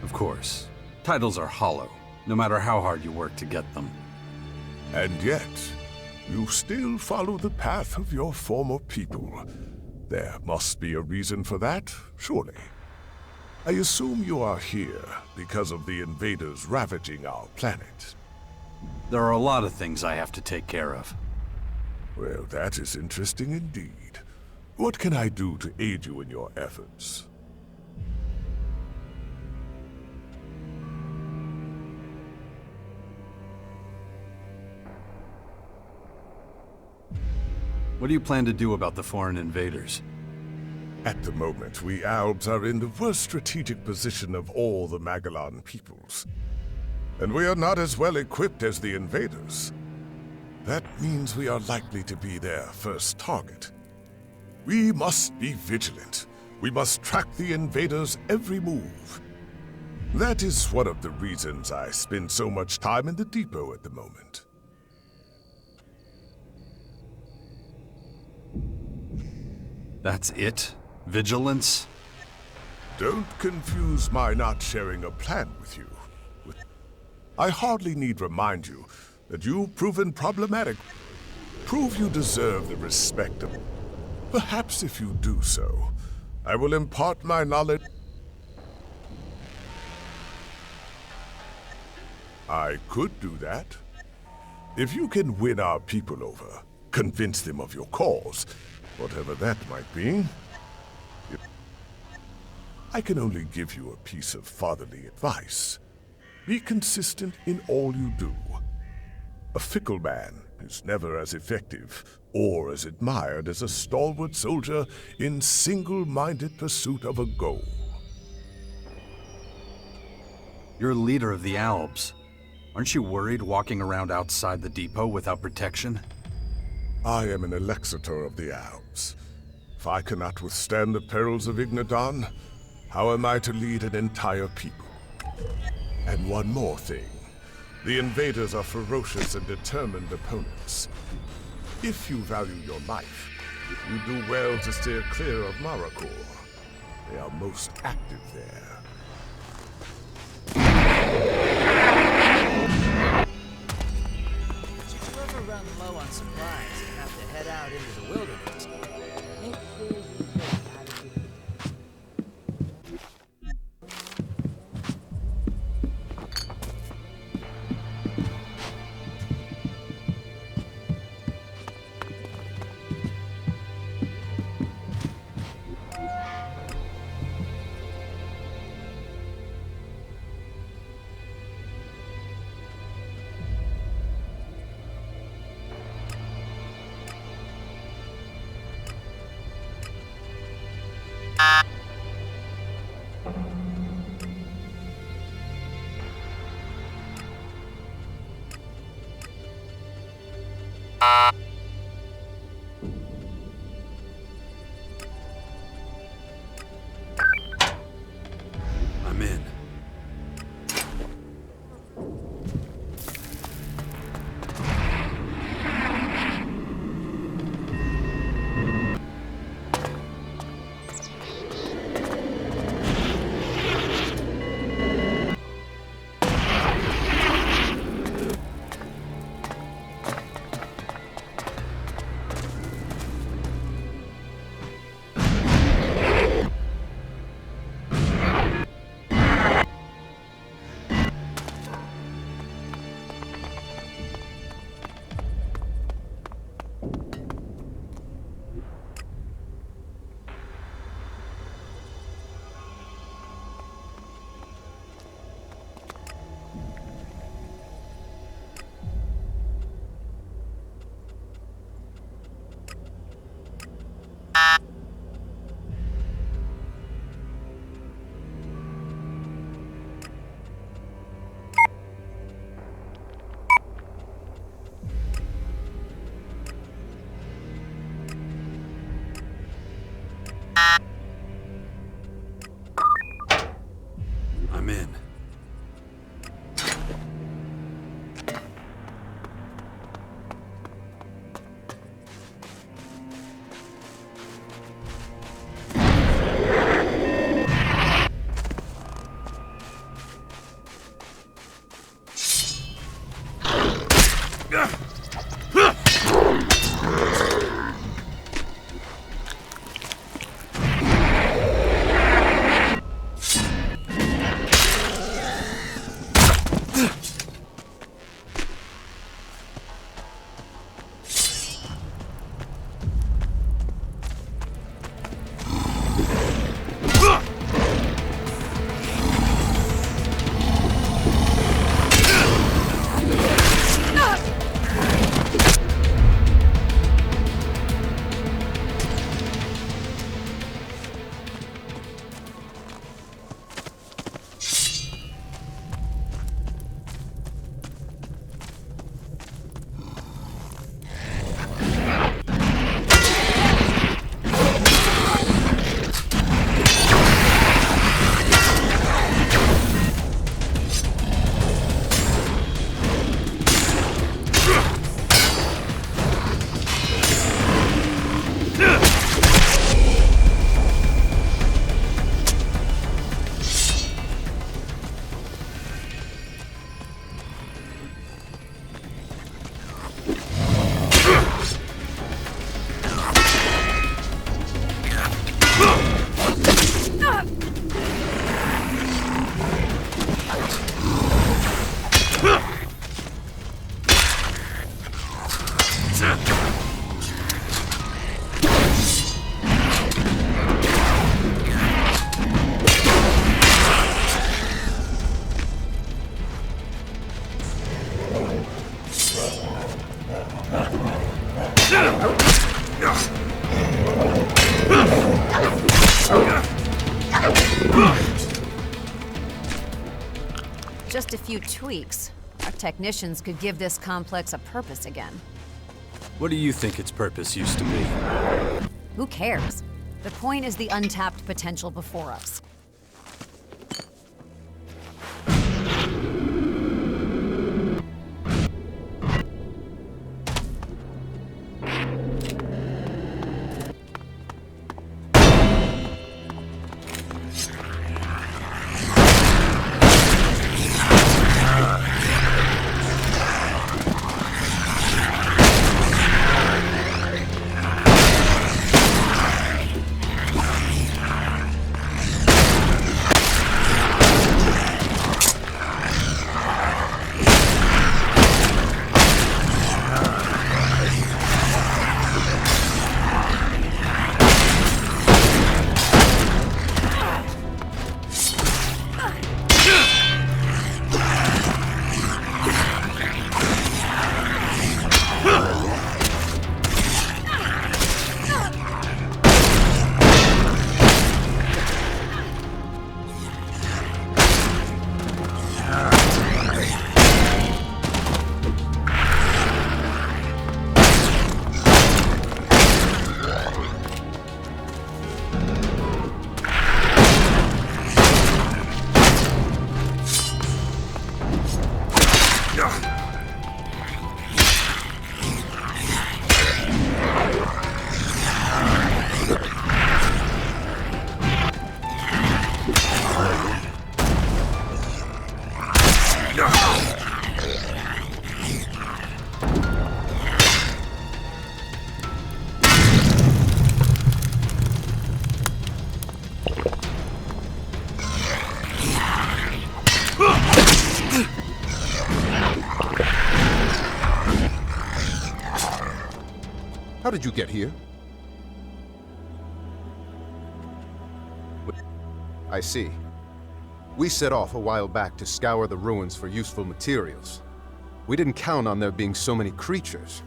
Of course. Titles are hollow, no matter how hard you work to get them. And yet, you still follow the path of your former people. There must be a reason for that, surely. I assume you are here because of the invaders ravaging our planet. There are a lot of things I have to take care of. Well, that is interesting indeed. What can I do to aid you in your efforts? What do you plan to do about the foreign invaders? At the moment, we Albs are in the worst strategic position of all the Magellan peoples. And we are not as well equipped as the invaders. That means we are likely to be their first target. We must be vigilant. We must track the invaders' every move. That is one of the reasons I spend so much time in the depot at the moment. That's it? Vigilance? Don't confuse my not sharing a plan with you. I hardly need remind you that you've proven problematic. Prove you deserve the respect of... Perhaps if you do so, I will impart my knowledge... I could do that. If you can win our people over, convince them of your cause, whatever that might be, I can only give you a piece of fatherly advice. Be consistent in all you do. A fickle man is never as effective or as admired as a stalwart soldier in single-minded pursuit of a goal. You're leader of the Albs. Aren't you worried walking around outside the depot without protection? I am an Elexitor of the Alps. If I cannot withstand the perils of Ignadon, how am I to lead an entire people? And one more thing. The invaders are ferocious and determined opponents. If you value your life, you do well to steer clear of Maracor. They are most active there. Should you ever run low on supplies and have to head out into the wilderness, make sure you take adequate. just a few tweaks, our technicians could give this complex a purpose again. What do you think its purpose used to be? Who cares? The point is the untapped potential before us. How did you get here? I see. We set off a while back to scour the ruins for useful materials. We didn't count on there being so many creatures.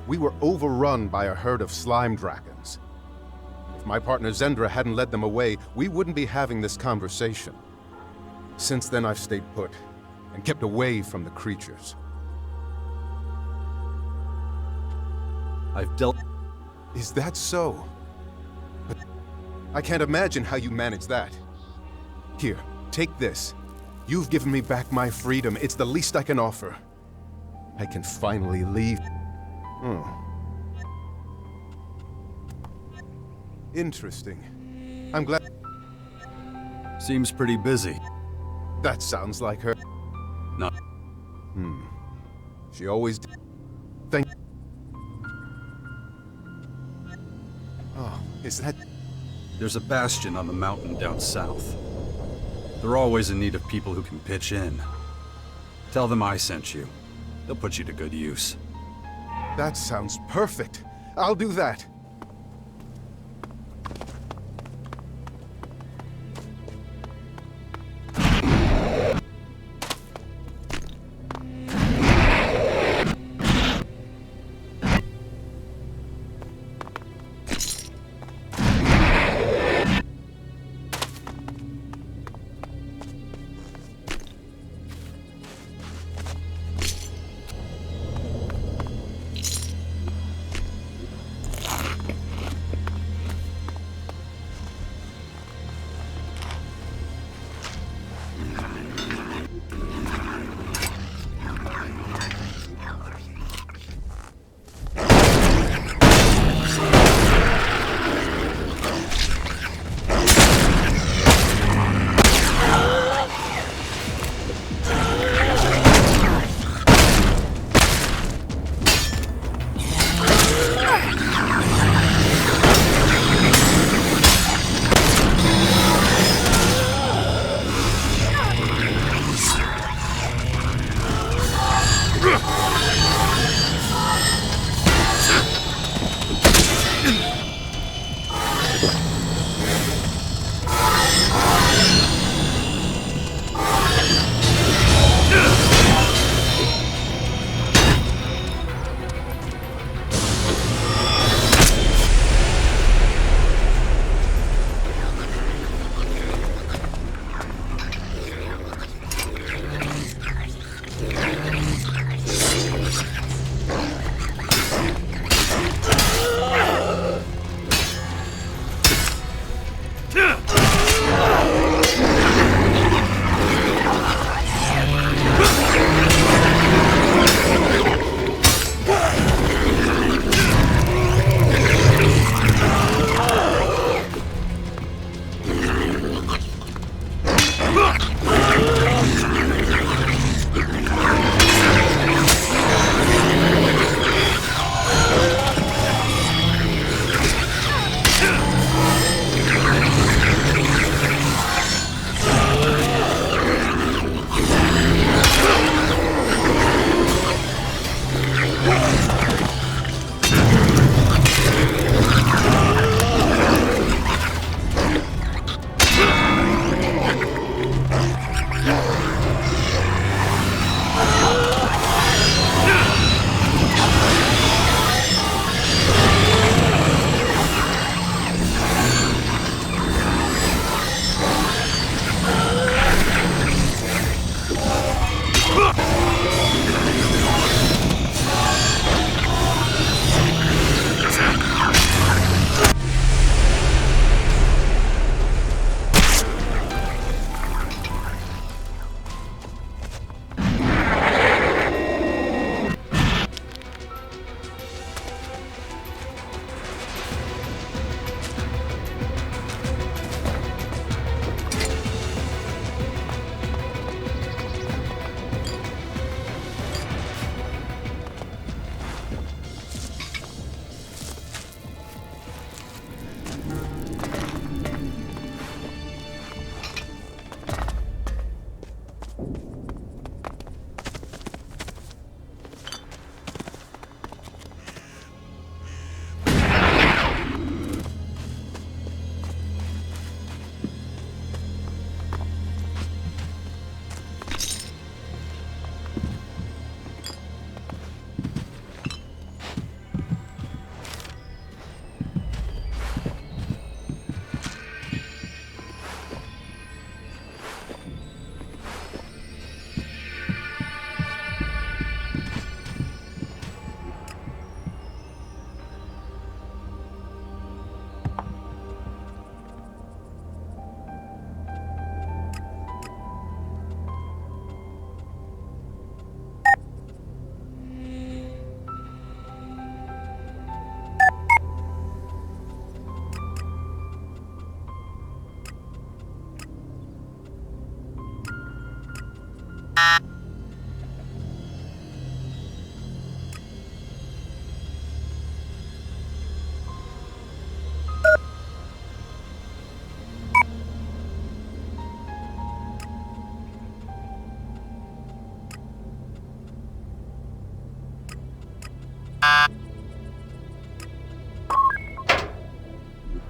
We were overrun by a herd of slime dragons. If my partner Zendra hadn't led them away, we wouldn't be having this conversation. Since then, I've stayed put and kept away from the creatures. I've dealt... Is that so? But I can't imagine how you manage that. Here, take this. You've given me back my freedom. It's the least I can offer. I can finally leave. Interesting. I'm glad... Seems pretty busy. That sounds like her. No. She always did. Thank... Oh, is that... There's a bastion on the mountain down south. They're always in need of people who can pitch in. Tell them I sent you. They'll put you to good use. That sounds perfect. I'll do that.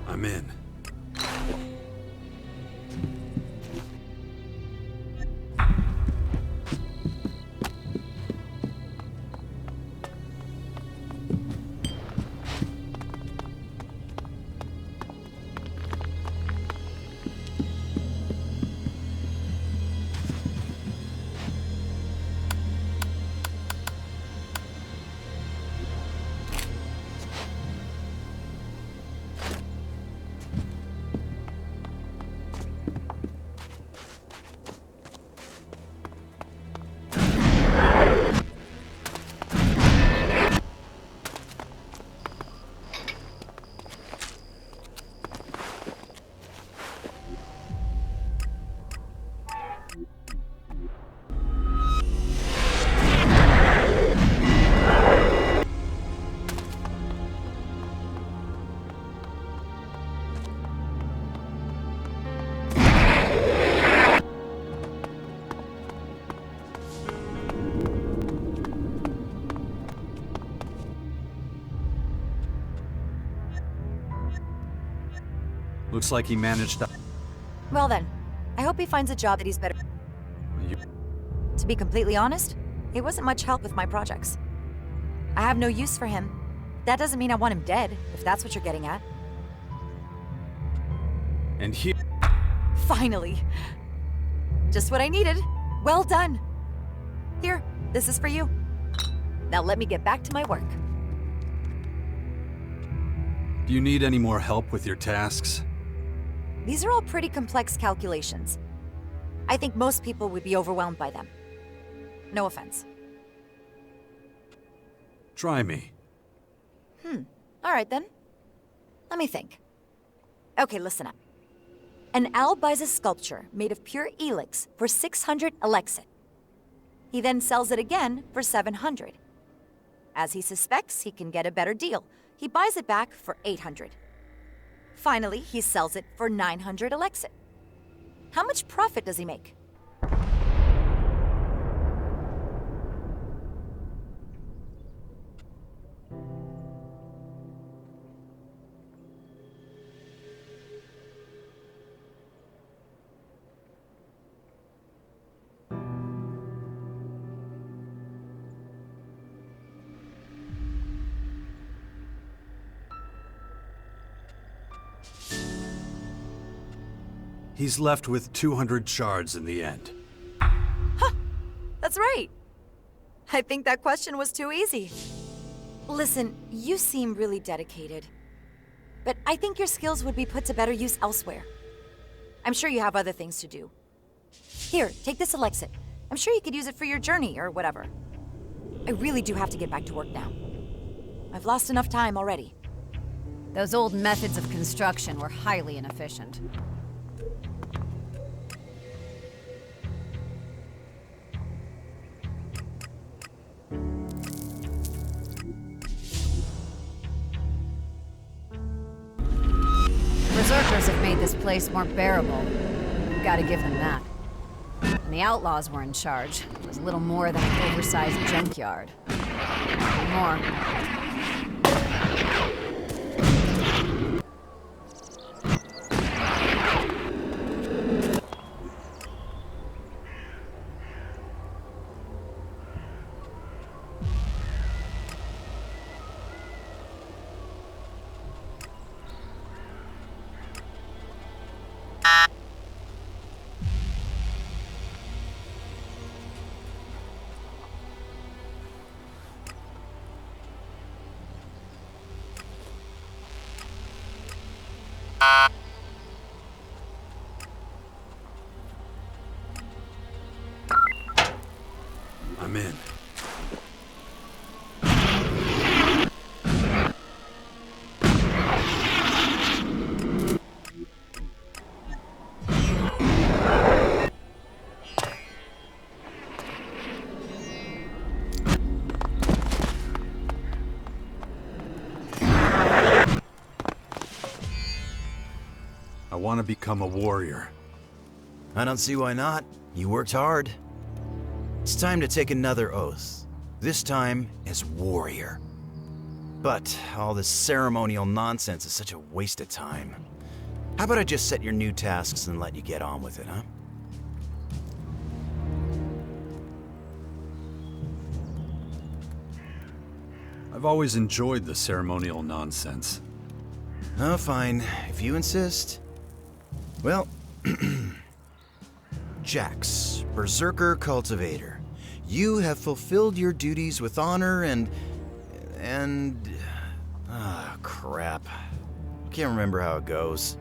I'm in. Looks like he managed to... Well then, I hope he finds a job that he's better. To be completely honest, he wasn't much help with my projects. I have no use for him. That doesn't mean I want him dead, if that's what you're getting at. And here... Finally! Just what I needed. Well done. Here, this is for you. Now let me get back to my work. Do you need any more help with your tasks? These are all pretty complex calculations. I think most people would be overwhelmed by them. No offense. Try me. All right then. Let me think. Okay, listen up. An owl buys a sculpture made of pure Elex for 600 Elexit. He then sells it again for 700. As he suspects he can get a better deal, he buys it back for 800. Finally, he sells it for 900 Elexit. How much profit does he make? He's left with 200 shards in the end. That's right. I think that question was too easy. Listen, you seem really dedicated. But I think your skills would be put to better use elsewhere. I'm sure you have other things to do. Here, take this Elexit. I'm sure you could use it for your journey or whatever. I really do have to get back to work now. I've lost enough time already. Those old methods of construction were highly inefficient. Berserkers have made this place more bearable. You gotta give them that. When the outlaws were in charge, it was little more than an oversized junkyard. Nothing more. I'm in. want to become a warrior. I don't see why not. You worked hard. It's time to take another oath. This time as warrior. But all this ceremonial nonsense is such a waste of time. How about I just set your new tasks and let you get on with it, huh? I've always enjoyed the ceremonial nonsense. Oh, fine. If you insist. Well, Jax, Berserker Cultivator. You have fulfilled your duties with honor and... crap. Can't remember how it goes.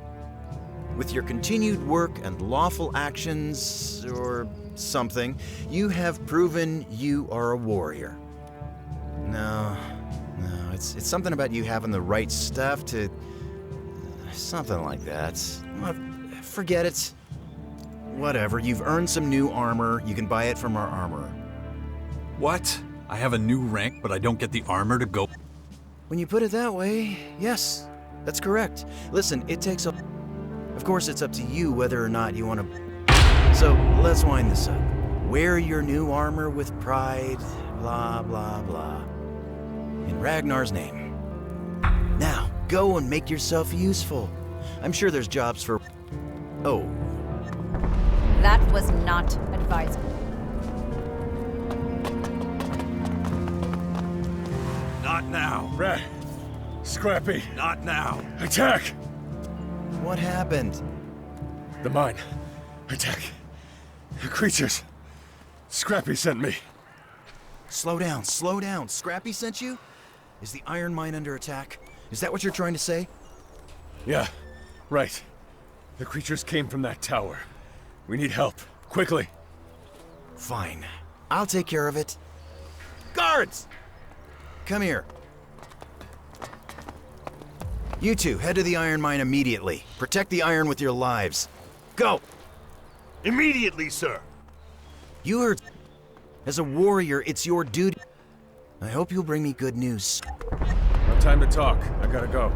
With your continued work and lawful actions, or something, you have proven you are a warrior. No, it's something about you having the right stuff to... something like that. Well, forget it. Whatever, you've earned some new armor. You can buy it from our armorer. What? I have a new rank, but I don't get the armor to go... When you put it that way, yes, that's correct. Listen, it takes a... Of course, it's up to you whether or not you want to... So, let's wind this up. Wear your new armor with pride, blah, blah, blah. In Ragnar's name. Now, go and make yourself useful. I'm sure there's jobs for... Oh. That was not advisable. Not now. Rat. Scrappy. Not now. Attack! What happened? The mine. Attack. The creatures. Scrappy sent me. Slow down, slow down. Scrappy sent you? Is the iron mine under attack? Is that what you're trying to say? Yeah, right. The creatures came from that tower. We need help. Quickly. Fine. I'll take care of it. Guards! Come here. You two, head to the iron mine immediately. Protect the iron with your lives. Go! Immediately, sir. You heard... As a warrior, it's your duty. I hope you'll bring me good news. No time to talk. I gotta go.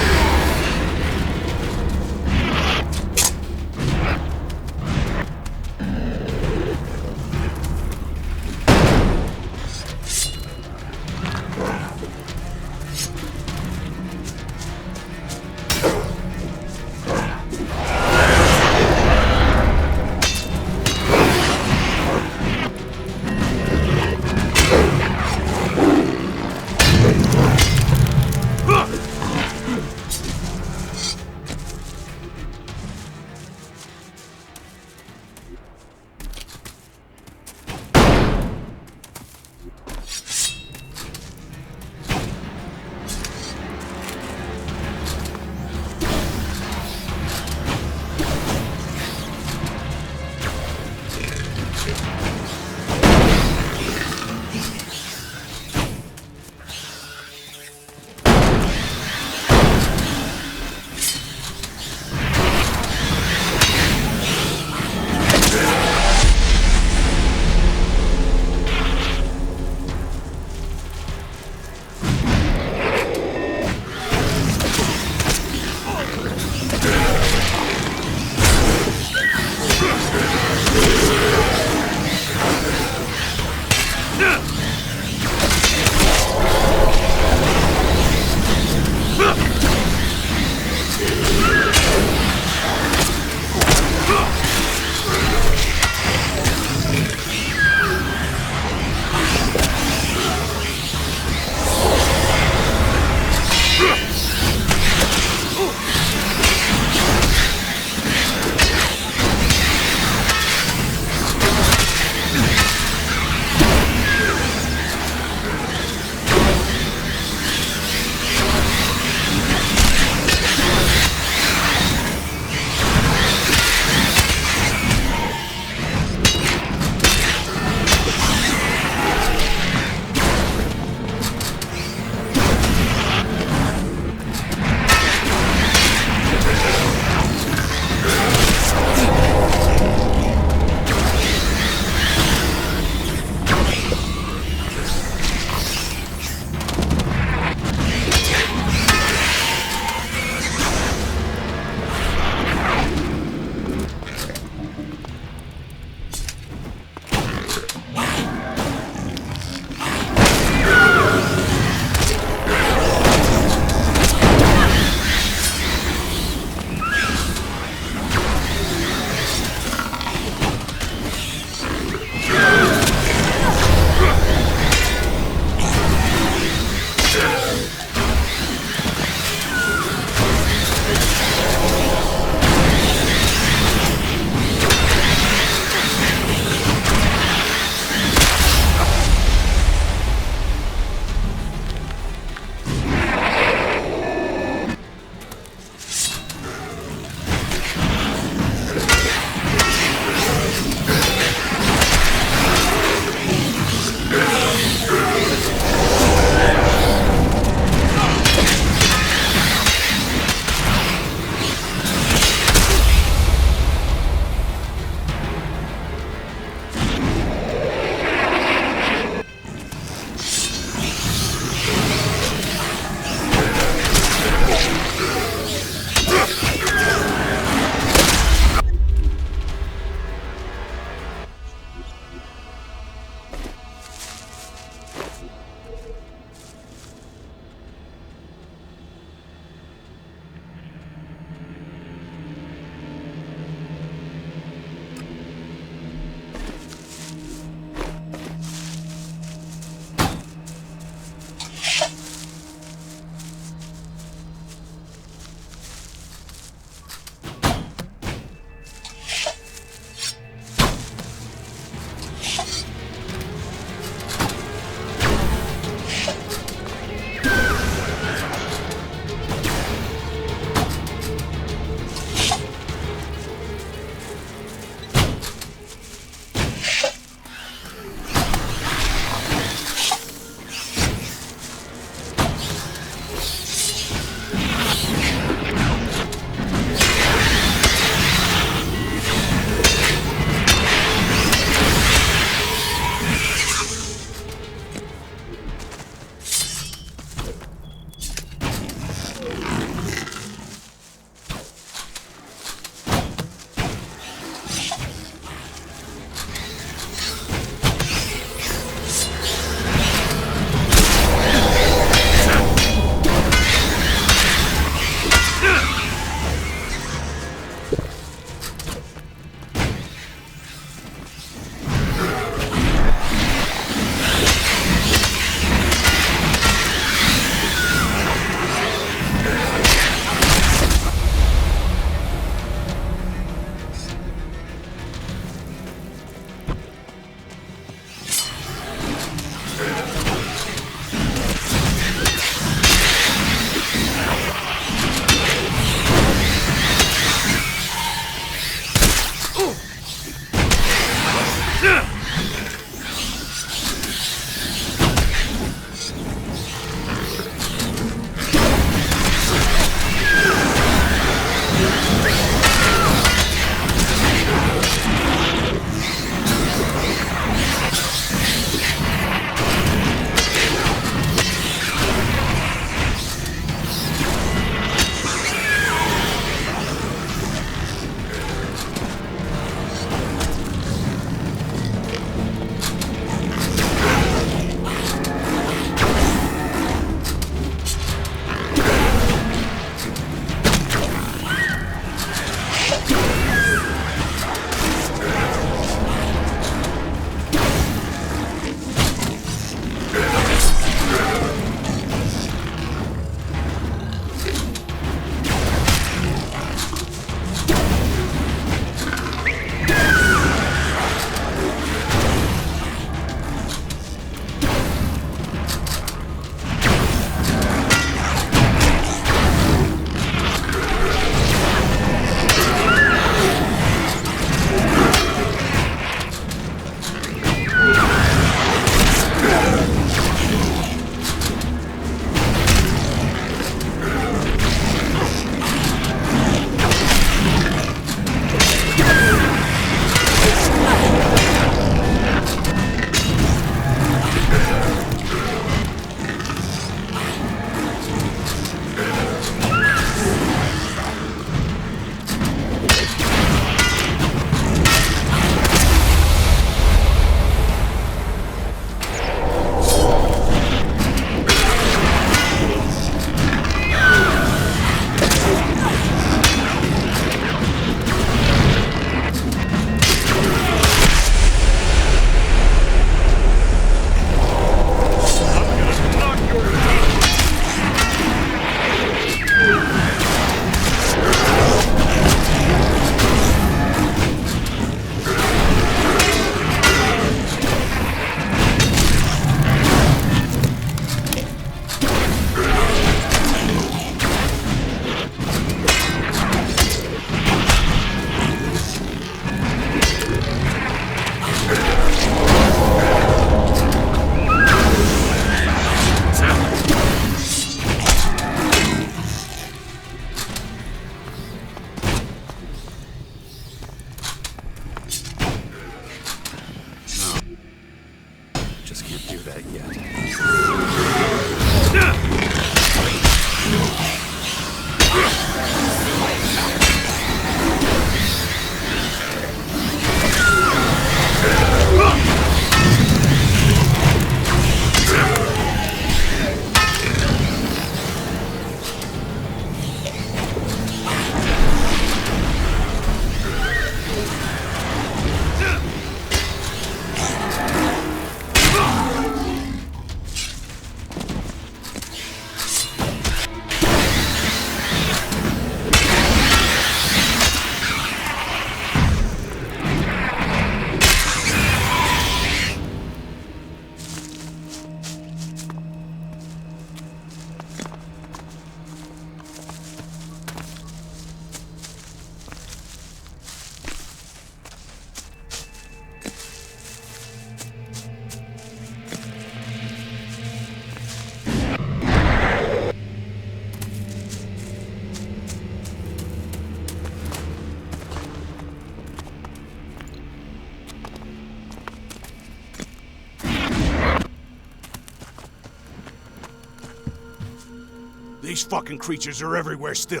These fucking creatures are everywhere still.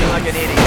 Like an idiot.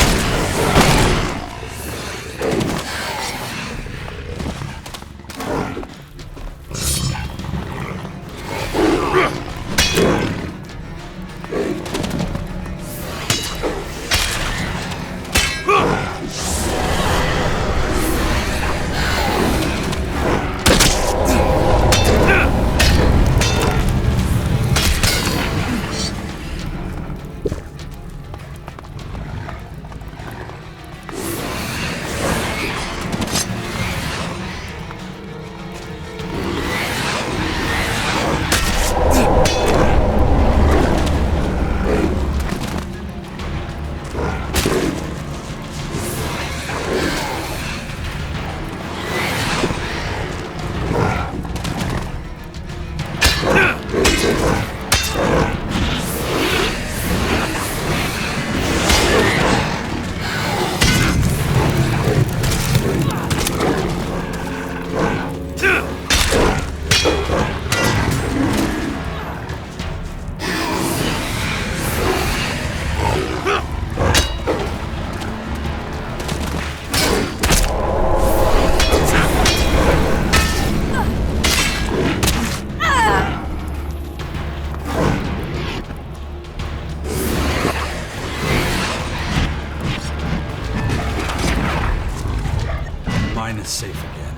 Mine is safe again.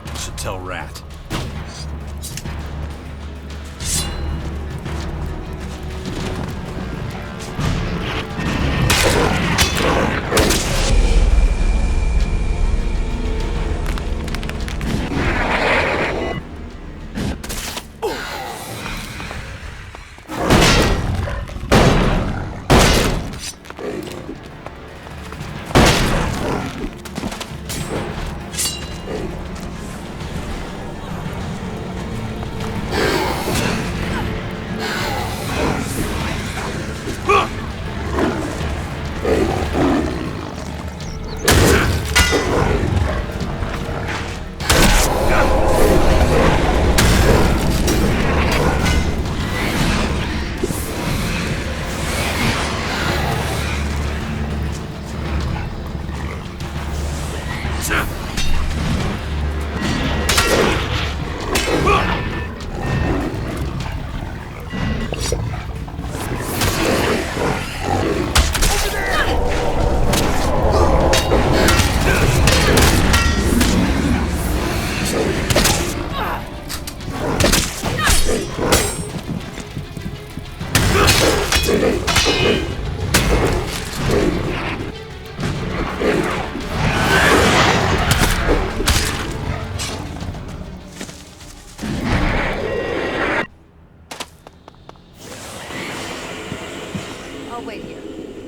I should tell Rat. I'll wait here.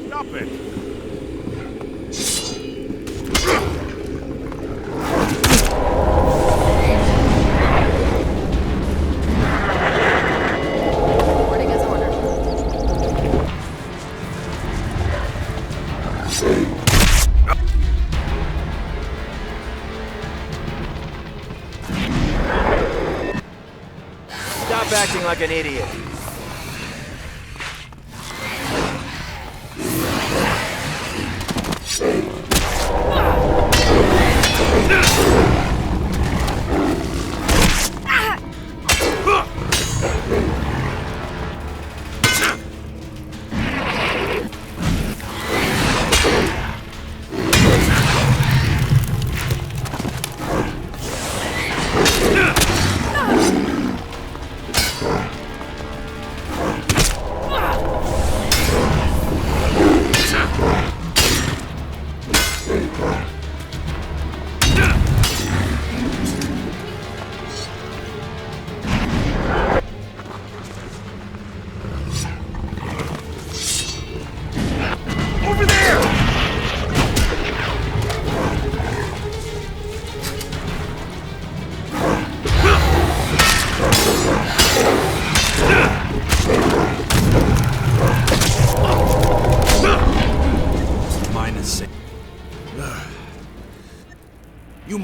Stop it! Reporting as ordered. Stop acting like an idiot.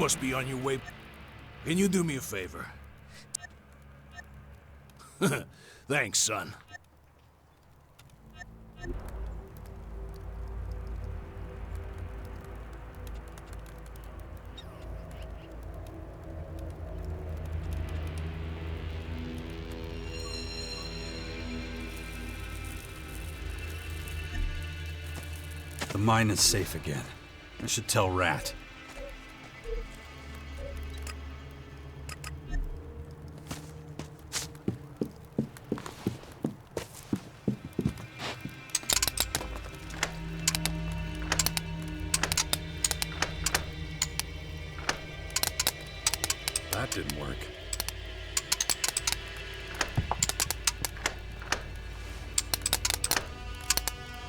must be on your way. Can you do me a favor? Thanks, son. The mine is safe again. I should tell Rat. That didn't work.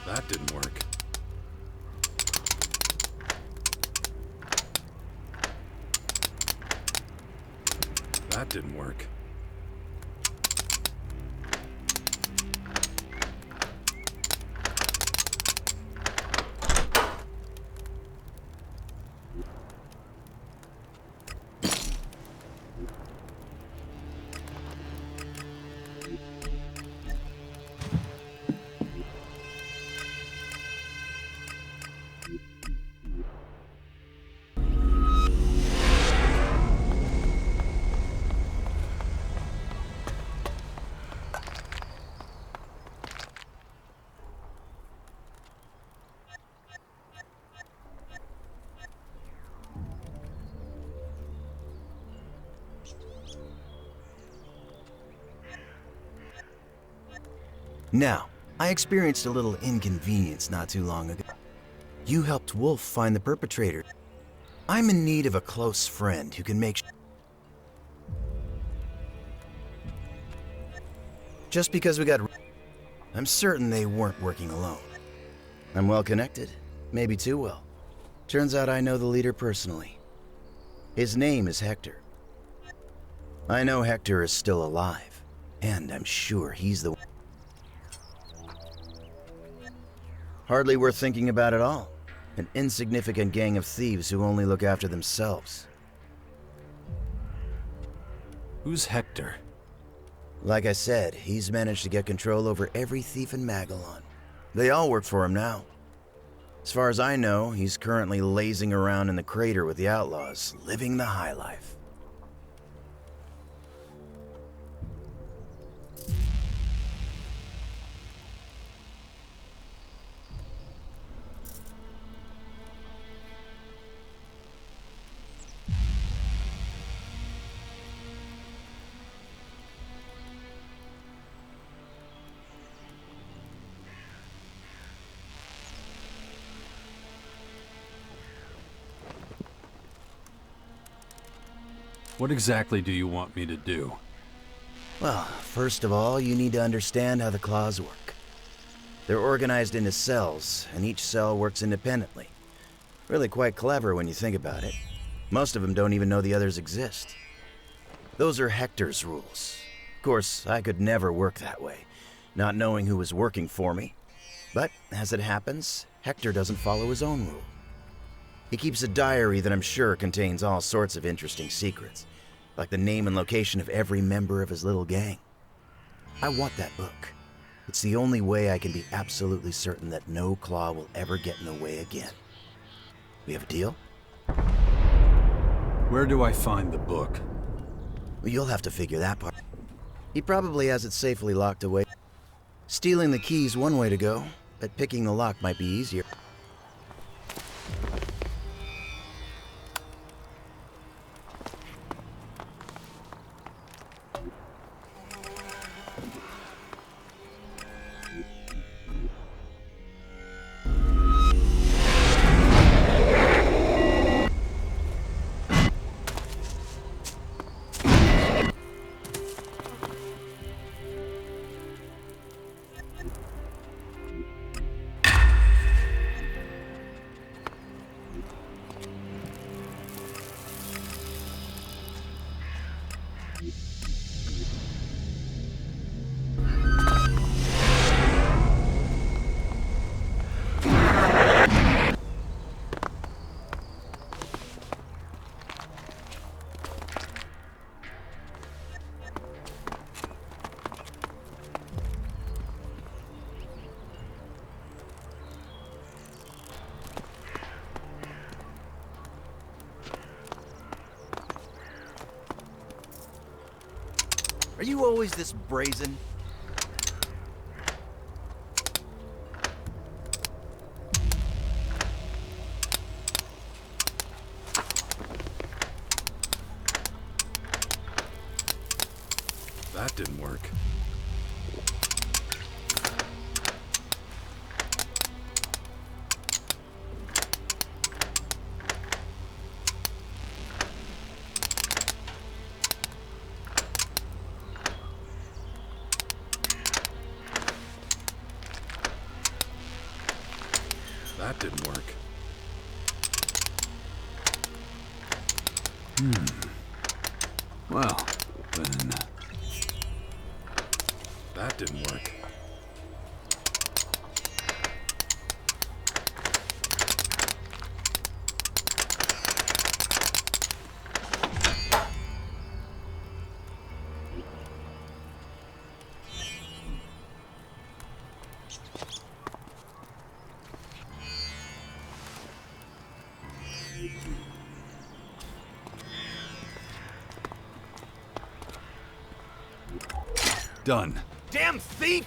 That didn't work. That didn't work. Now, I experienced a little inconvenience not too long ago. You helped Wolf find the perpetrator. I'm in need of a close friend who can make Just because we got I'm certain they weren't working alone. I'm well connected, maybe too well. Turns out I know the leader personally. His name is Hector. I know Hector is still alive, and I'm sure he's the one. Hardly worth thinking about at all. An insignificant gang of thieves who only look after themselves. Who's Hector? Like I said, he's managed to get control over every thief in Magellan. They all work for him now. As far as I know, he's currently lazing around in the crater with the outlaws, living the high life. What exactly do you want me to do? Well, first of all, you need to understand how the claws work. They're organized into cells, and each cell works independently. Really quite clever when you think about it. Most of them don't even know the others exist. Those are Hector's rules. Of course, I could never work that way, not knowing who was working for me. But, as it happens, Hector doesn't follow his own rule. He keeps a diary that I'm sure contains all sorts of interesting secrets, like the name and location of every member of his little gang. I want that book. It's the only way I can be absolutely certain that no claw will ever get in the way again. We have a deal? Where do I find the book? Well, you'll have to figure that part. He probably has it safely locked away. Stealing the key's one way to go, but picking the lock might be easier. Are you always this brazen? That didn't work. That didn't work. Well, then... That didn't work. Done. Damn thief!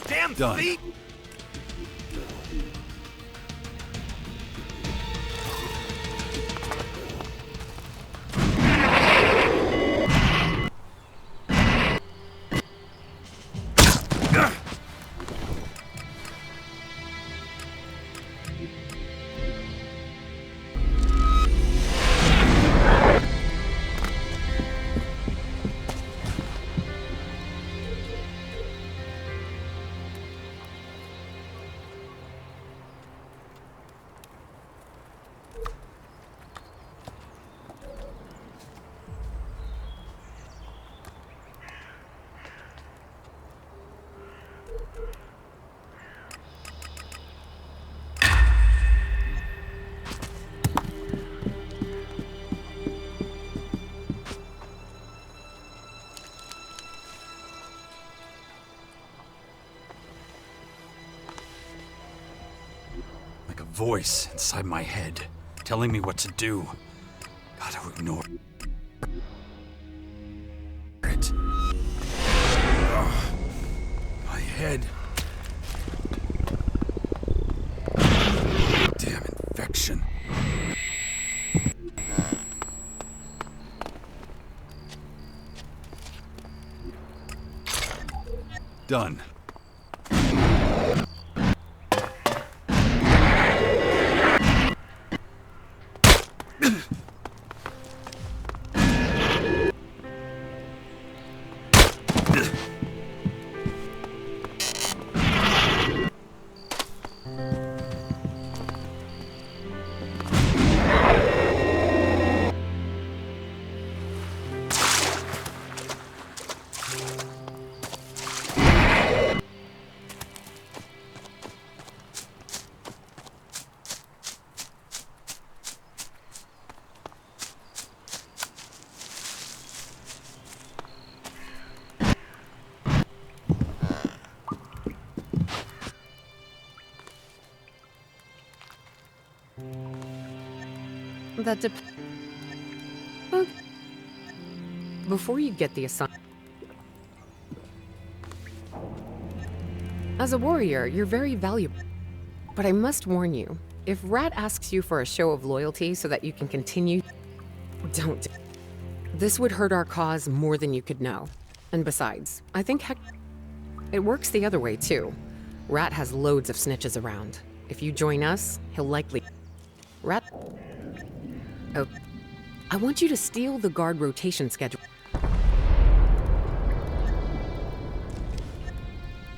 Damn Done. thief! Voice inside my head, telling me what to do. Gotta ignore it. Ugh. My head. Damn infection. Done. That well, before you get the assignment. As a warrior, you're very valuable. But I must warn you, if Rat asks you for a show of loyalty so that you can continue, Don't. This would hurt our cause more than you could know. And besides, I think it works the other way, too. Rat has loads of snitches around. If you join us, he'll likely... Rat... Oh. I want you to steal the guard rotation schedule.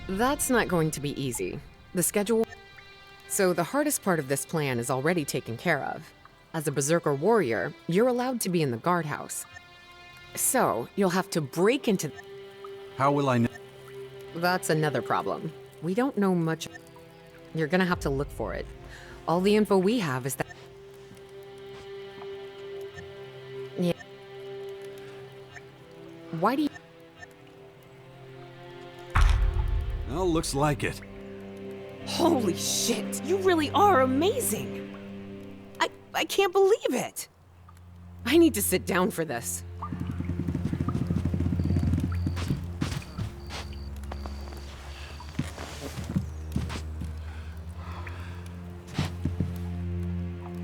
That's not going to be easy. The schedule... So the hardest part of this plan is already taken care of. As a Berserker warrior, you're allowed to be in the guardhouse. So, you'll have to break into... How will I know? That's another problem. We don't know much. You're gonna have to look for it. All the info we have is that... Yeah. Why do you... Well, looks like it. Holy shit, you really are amazing! I can't believe it! I need to sit down for this.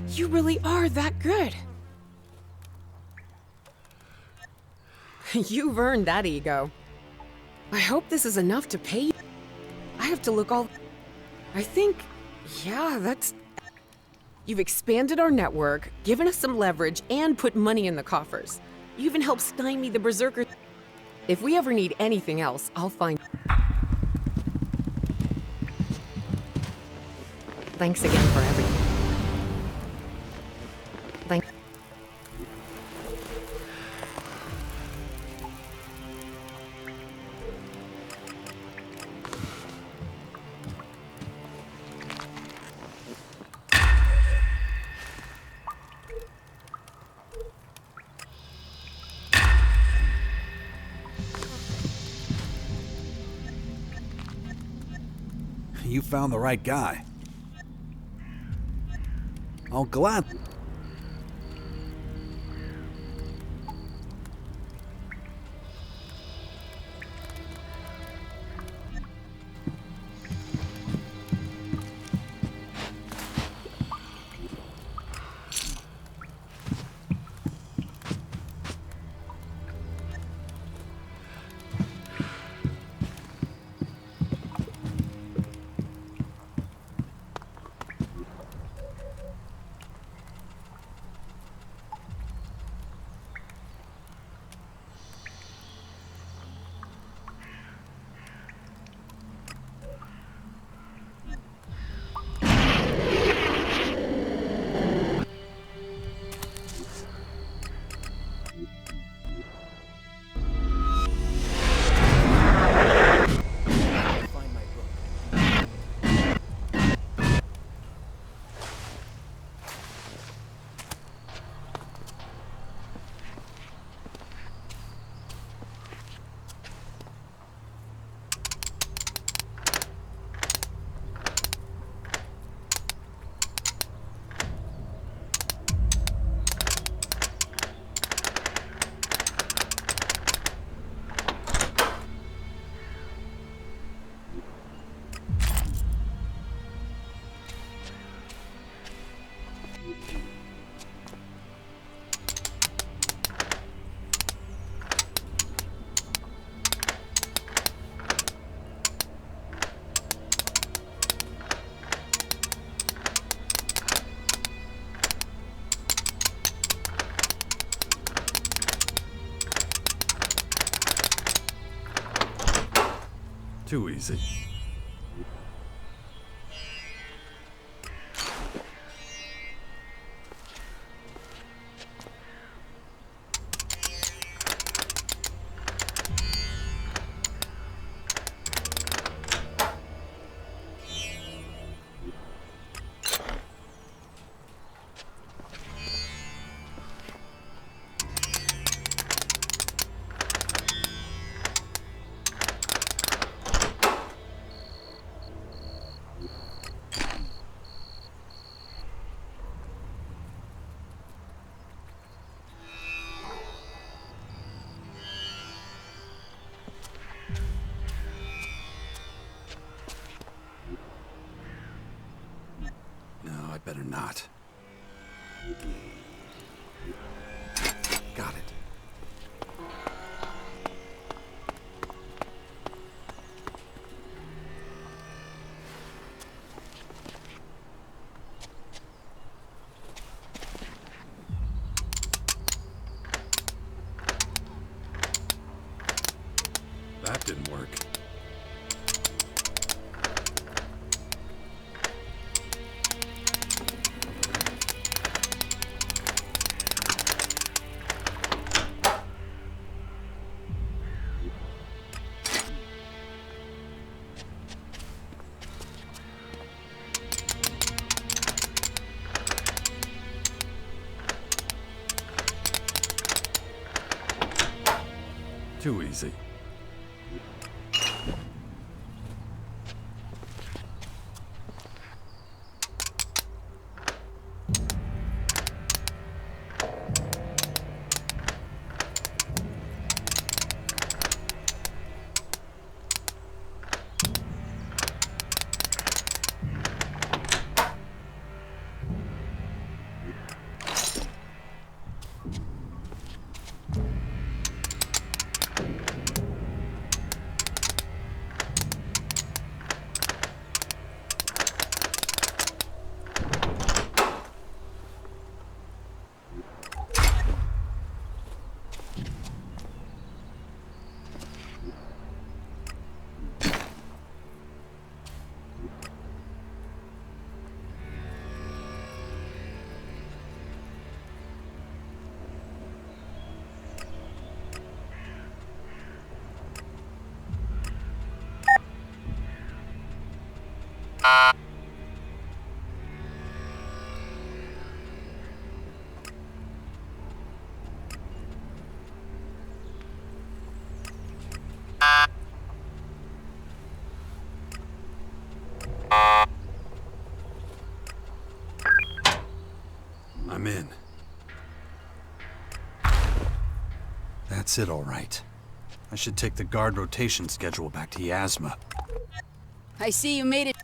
You really are that good. You've earned that ego. I hope this is enough to pay you. I have to look all... I think... Yeah, that's... You've expanded our network, given us some leverage, and put money in the coffers. You even helped stymie the Berserker... If we ever need anything else, I'll find... Thanks again for everything. Thank... You found the right guy. Oh, glad. Too easy. that didn't work. Too easy. I'm in. That's it, all right. I should take the guard rotation schedule back to Yasma. I see you made it.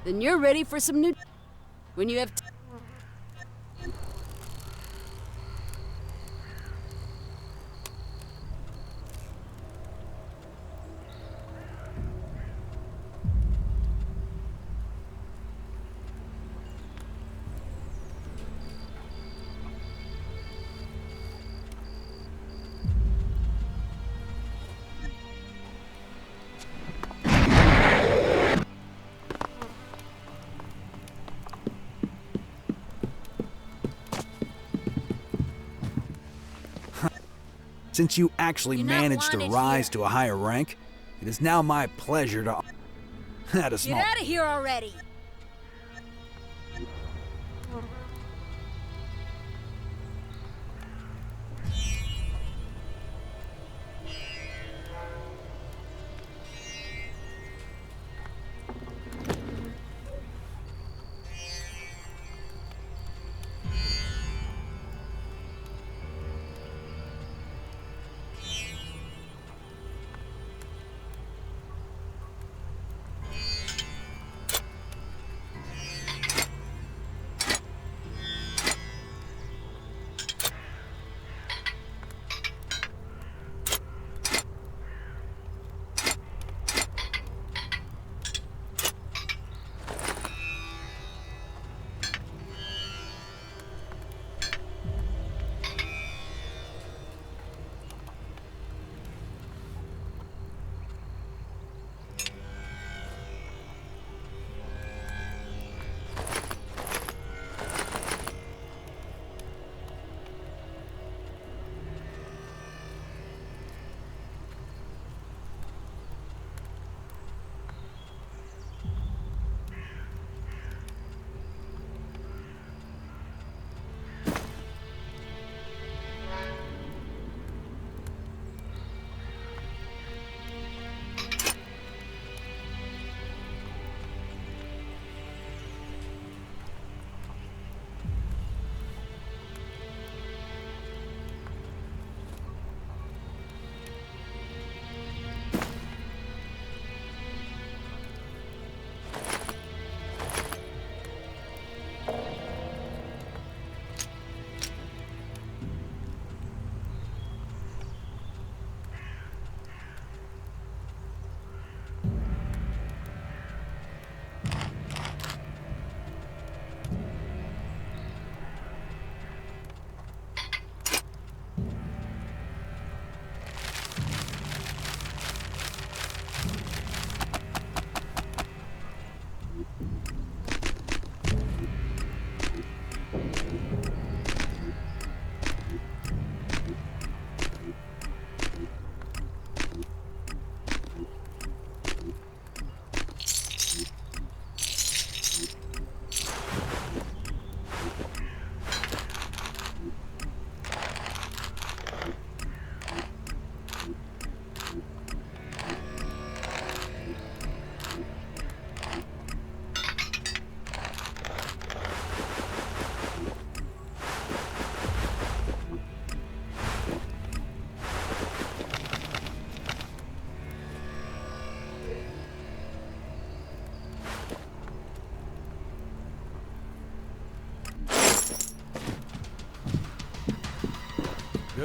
Then you're ready for some new... When you have... Since you actually managed to rise to a higher rank, it is now my pleasure to add a small... Get out of here already!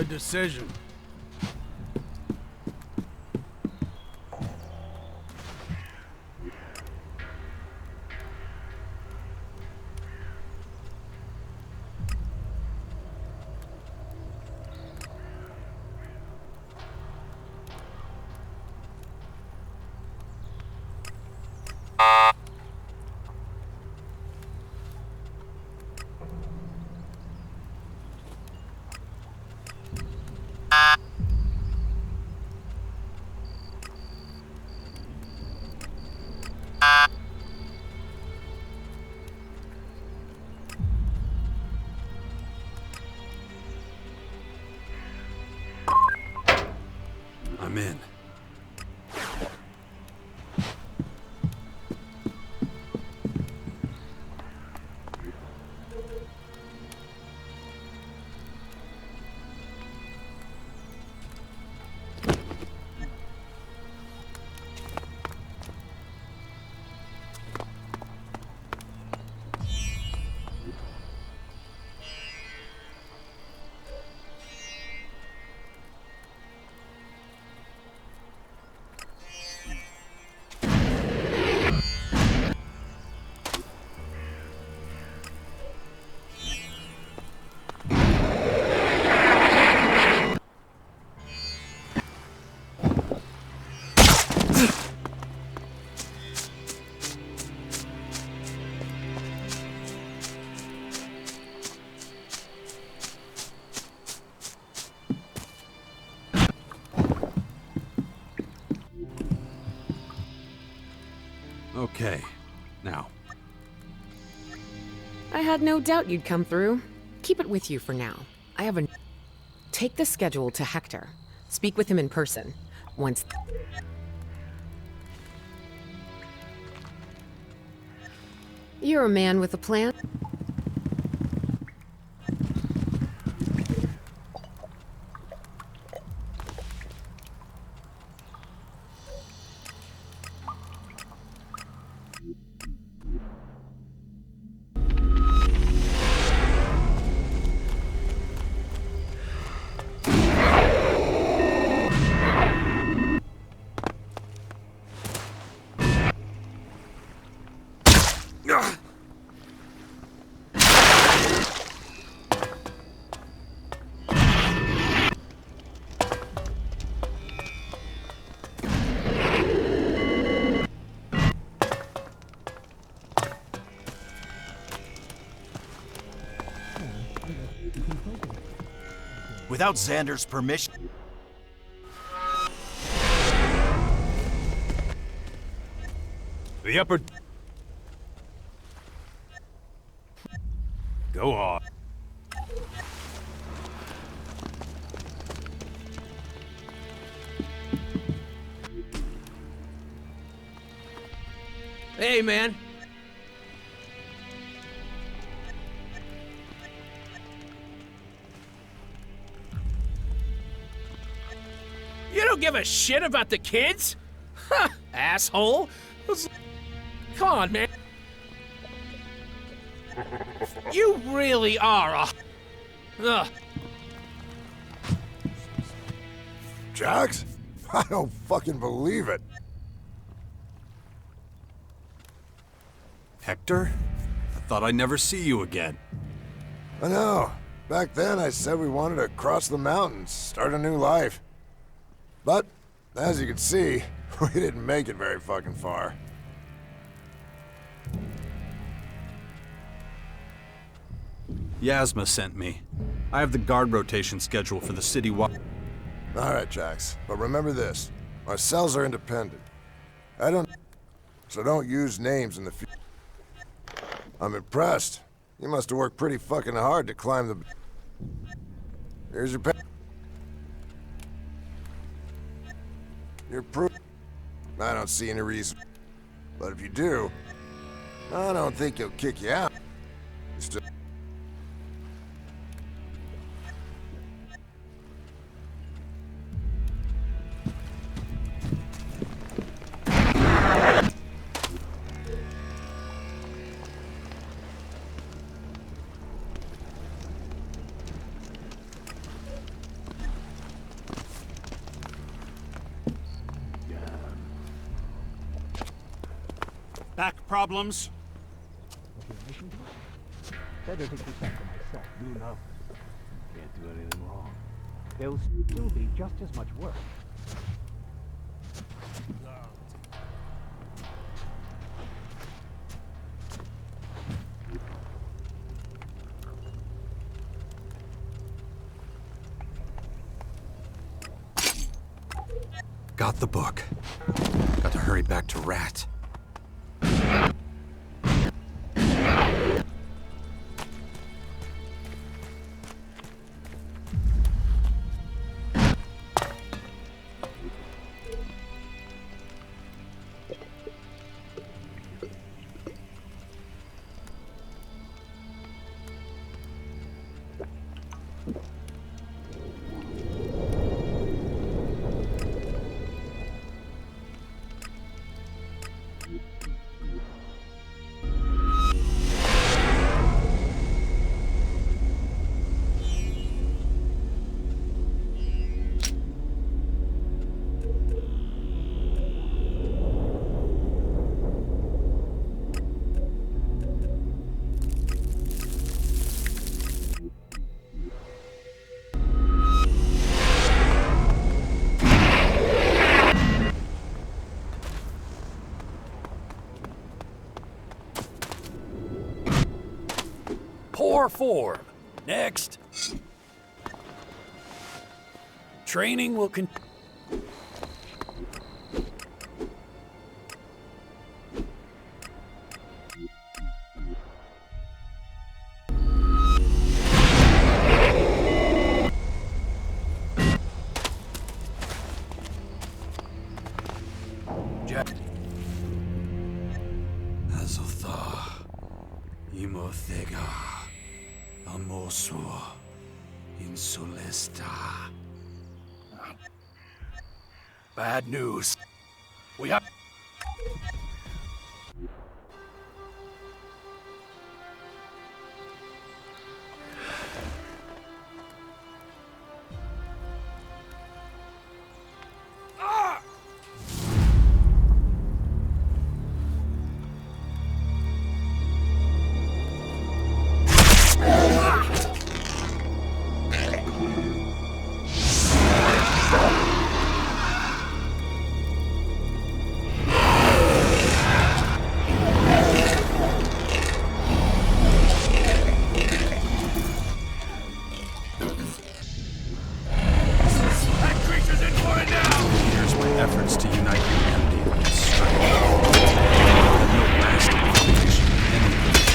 Good decision. I'm in. Okay, now. I had no doubt you'd come through. Keep it with you for now. I have a... Take the schedule to Hector. Speak with him in person. Once... You're a man with a plan. Without Xander's permission... The upper... Go on. Hey, man. You don't give a shit about the kids? Huh, asshole. Come on, man. You really are a... Ugh. Jax? I don't fucking believe it. Hector? I thought I'd never see you again. I know. Back then I said we wanted to cross the mountains, start a new life. But, as you can see, we didn't make it very fucking far. Yasma sent me. I have the guard rotation schedule for the city walk. Alright, Jax, but remember this. Our cells are independent. So don't use names in the future. I'm impressed. You must have worked pretty fucking hard to climb the... Here's your You're proof. I don't see any reason. But if you do, I don't think he'll kick you out. Still... Back problems? Better to keep that to myself, you know. Can't do anything wrong. There'll still be just as much work. Got the book. Got to hurry back to Rat. Poor form. Next. Training will continue. Azotha, Imothega, Amosu, Insulesta. Bad news. We have... Efforts to unite humanity have been strained. No lasting affiliation with any of them.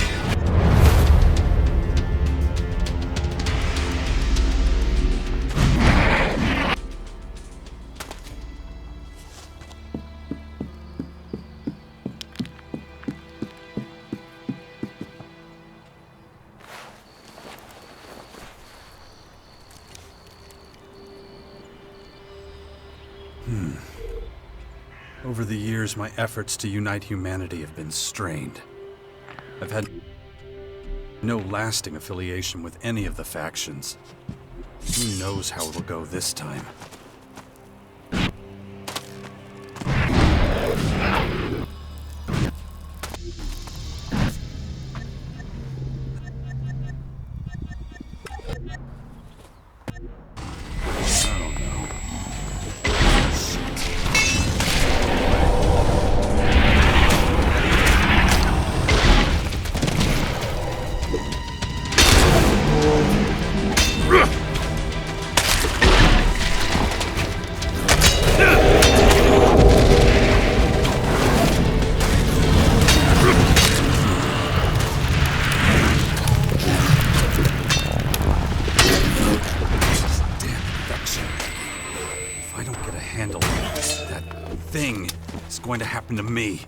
Over the years, my efforts to unite humanity have been strained. I've had no lasting affiliation with any of the factions. Who knows how it'll go this time? If I don't get a handle on this, that thing is going to happen to me.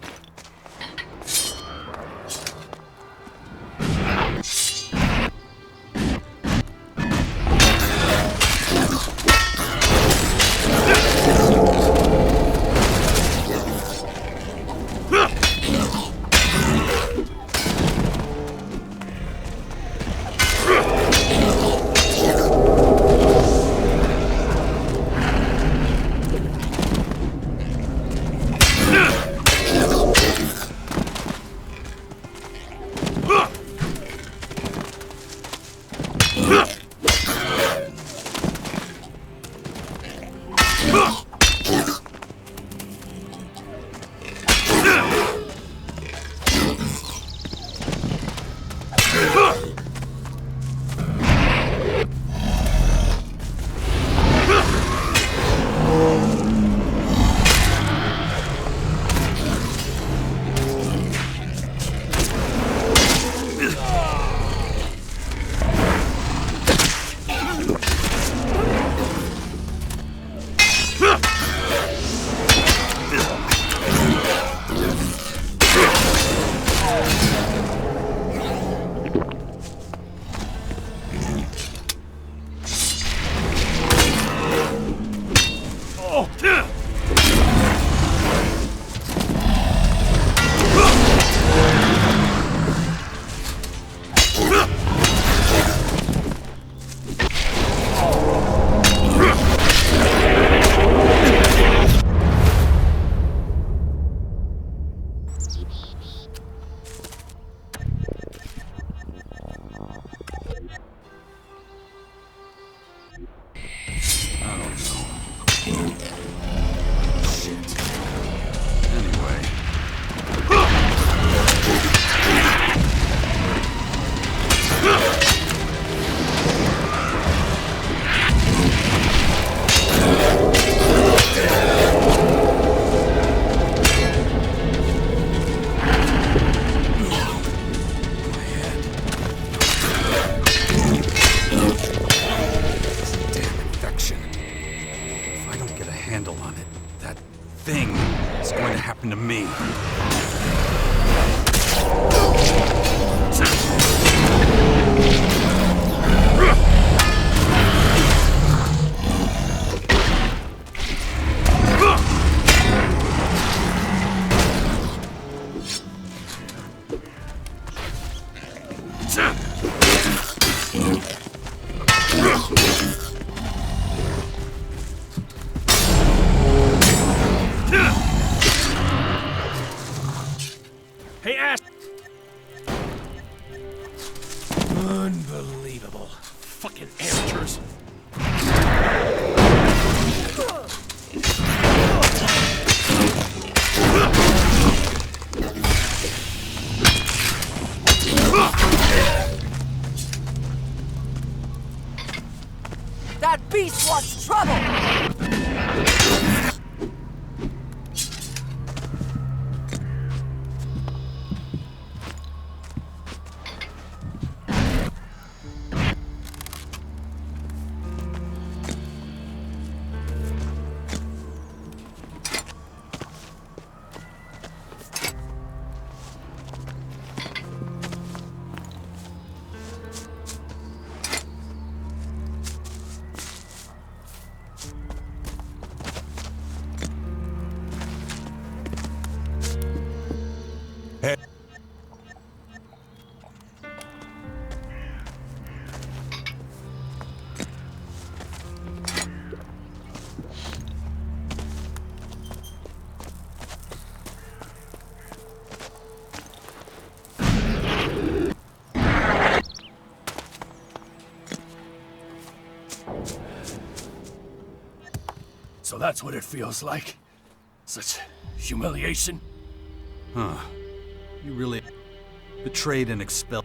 thing is going to happen to me. Hey, Ash! Unbelievable. Fucking amateurs. That beast wants trouble! So that's what it feels like? Such humiliation? Huh. You really betrayed and expelled.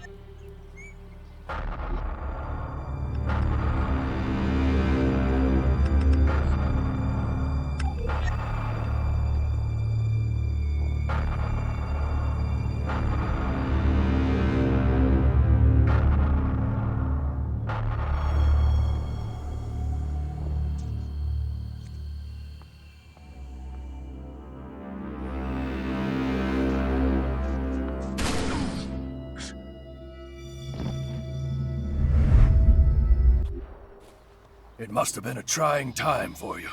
It must have been a trying time for you.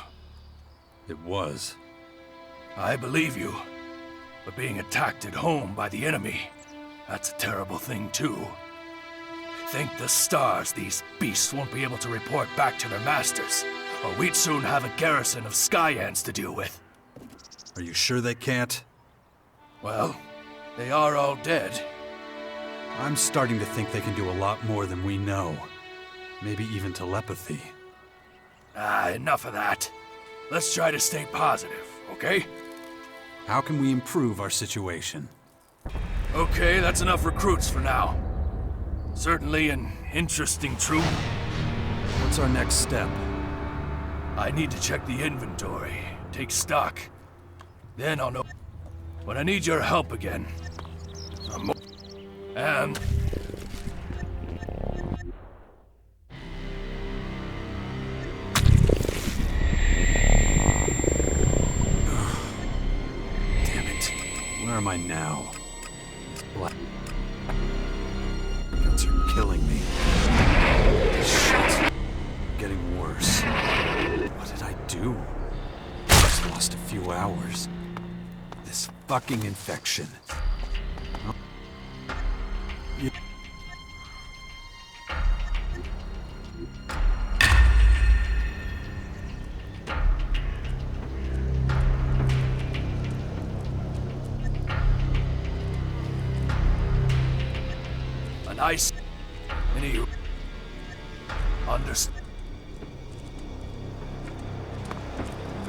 It was. I believe you. But being attacked at home by the enemy, that's a terrible thing too. Thank the stars these beasts won't be able to report back to their masters, or we'd soon have a garrison of sky ants to deal with. Are you sure they can't? Well, they are all dead. I'm starting to think they can do a lot more than we know. Maybe even telepathy. Enough of that. Let's try to stay positive, okay? How can we improve our situation? Okay, that's enough recruits for now. Certainly an interesting troop. What's our next step? I need to check the inventory, take stock. Then I'll know. But I need your help again. And... Where am I now? These black guns are killing me. Shit. Getting worse. What did I do? Just lost a few hours. This fucking infection. Oh. Nice. Any understand?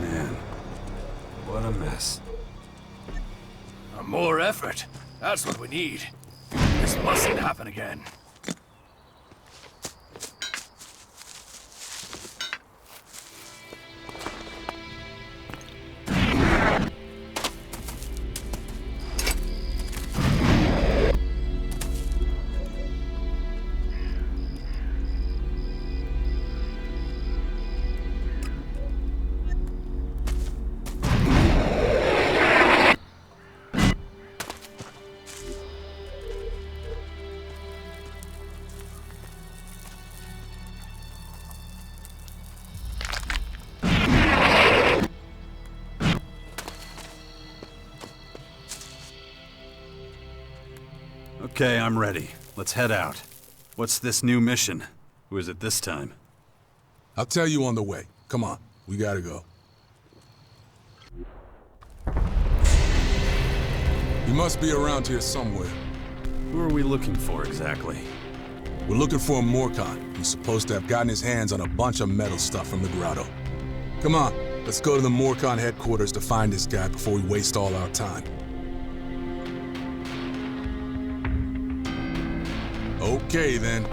Man, what a mess. More effort. That's what we need. This mustn't happen again. Okay, I'm ready. Let's head out. What's this new mission? Who is it this time? I'll tell you on the way. Come on, we gotta go. He must be around here somewhere. Who are we looking for exactly? We're looking for a Morcon who's supposed to have gotten his hands on a bunch of metal stuff from the grotto. Come on, let's go to the Morcon headquarters to find this guy before we waste all our time. Okay, then.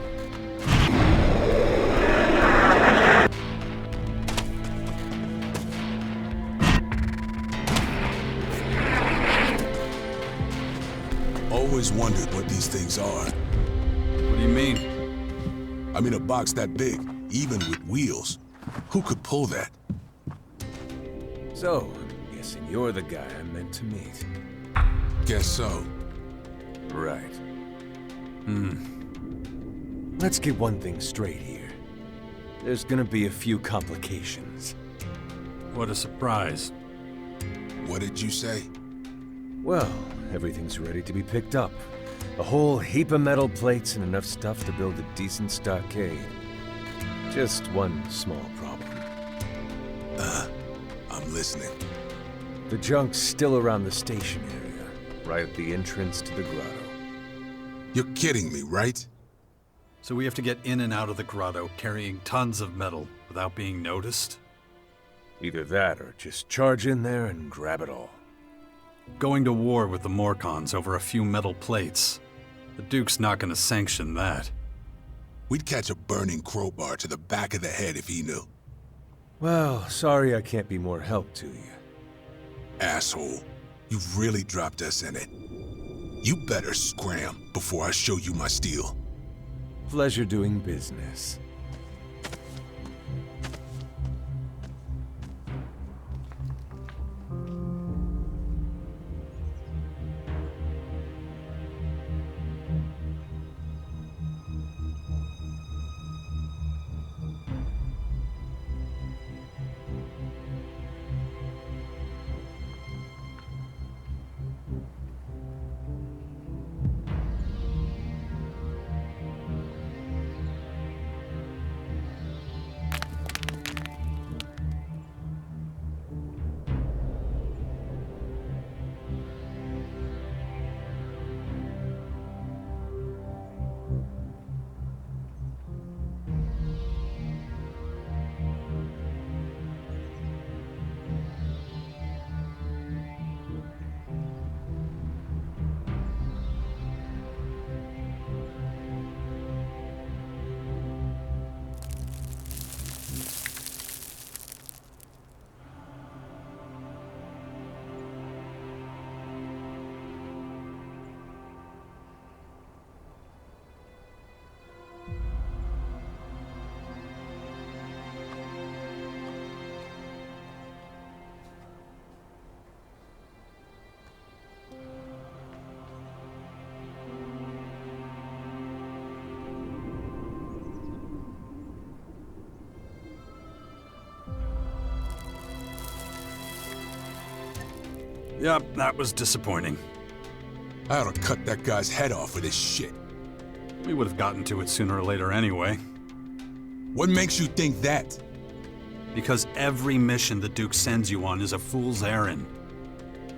Always wondered what these things are. What do you mean? I mean a box that big, even with wheels. Who could pull that? So, I'm guessing you're the guy I meant to meet. Guess so. Right. Let's get one thing straight here. There's gonna be a few complications. What a surprise. What did you say? Well, everything's ready to be picked up. A whole heap of metal plates and enough stuff to build a decent stockade. Just one small problem. I'm listening. The junk's still around the station area, right at the entrance to the grotto. You're kidding me, right? So we have to get in and out of the grotto carrying tons of metal without being noticed? Either that or just charge in there and grab it all. Going to war with the Morcons over a few metal plates. The Duke's not gonna sanction that. We'd catch a burning crowbar to the back of the head if he knew. Well, sorry I can't be more help to you. Asshole. You've really dropped us in it. You better scram before I show you my steel. Pleasure doing business. Yep, that was disappointing. I ought to cut that guy's head off with this shit. We would have gotten to it sooner or later anyway. What makes you think that? Because every mission the Duke sends you on is a fool's errand.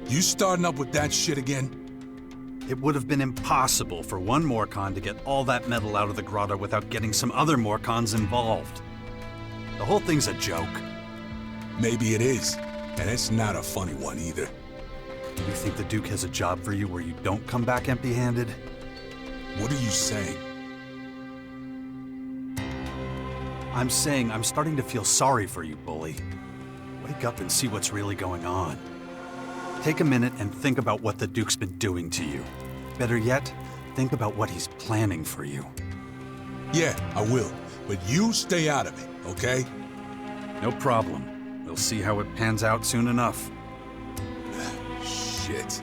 You starting up with that shit again? It would have been impossible for one Morcon to get all that metal out of the grotto without getting some other Morcons involved. The whole thing's a joke. Maybe it is, and it's not a funny one either. You think the Duke has a job for you where you don't come back empty-handed? What are you saying? I'm saying I'm starting to feel sorry for you, bully. Wake up and see what's really going on. Take a minute and think about what the Duke's been doing to you. Better yet, think about what he's planning for you. Yeah, I will. But you stay out of it, okay? No problem. We'll see how it pans out soon enough. Shit.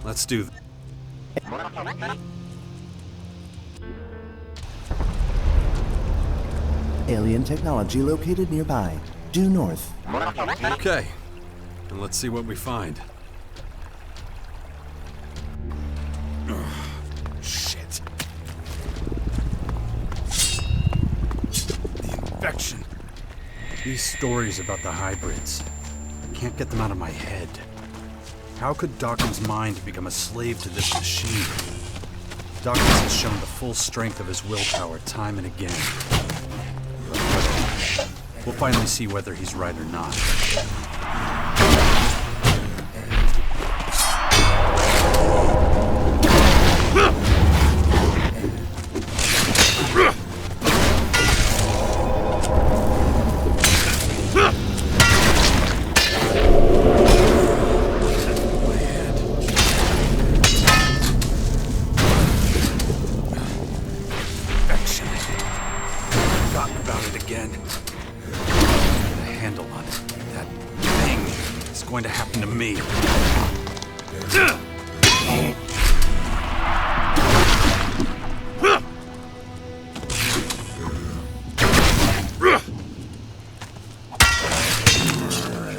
Let's do th- Alien technology located nearby. Due north. Okay. And let's see what we find. Shit. The infection. These stories about the hybrids. I can't get them out of my head. How could Dawkins' mind become a slave to this machine? Dawkins has shown the full strength of his willpower time and again. We'll finally see whether he's right or not. Going to happen to me.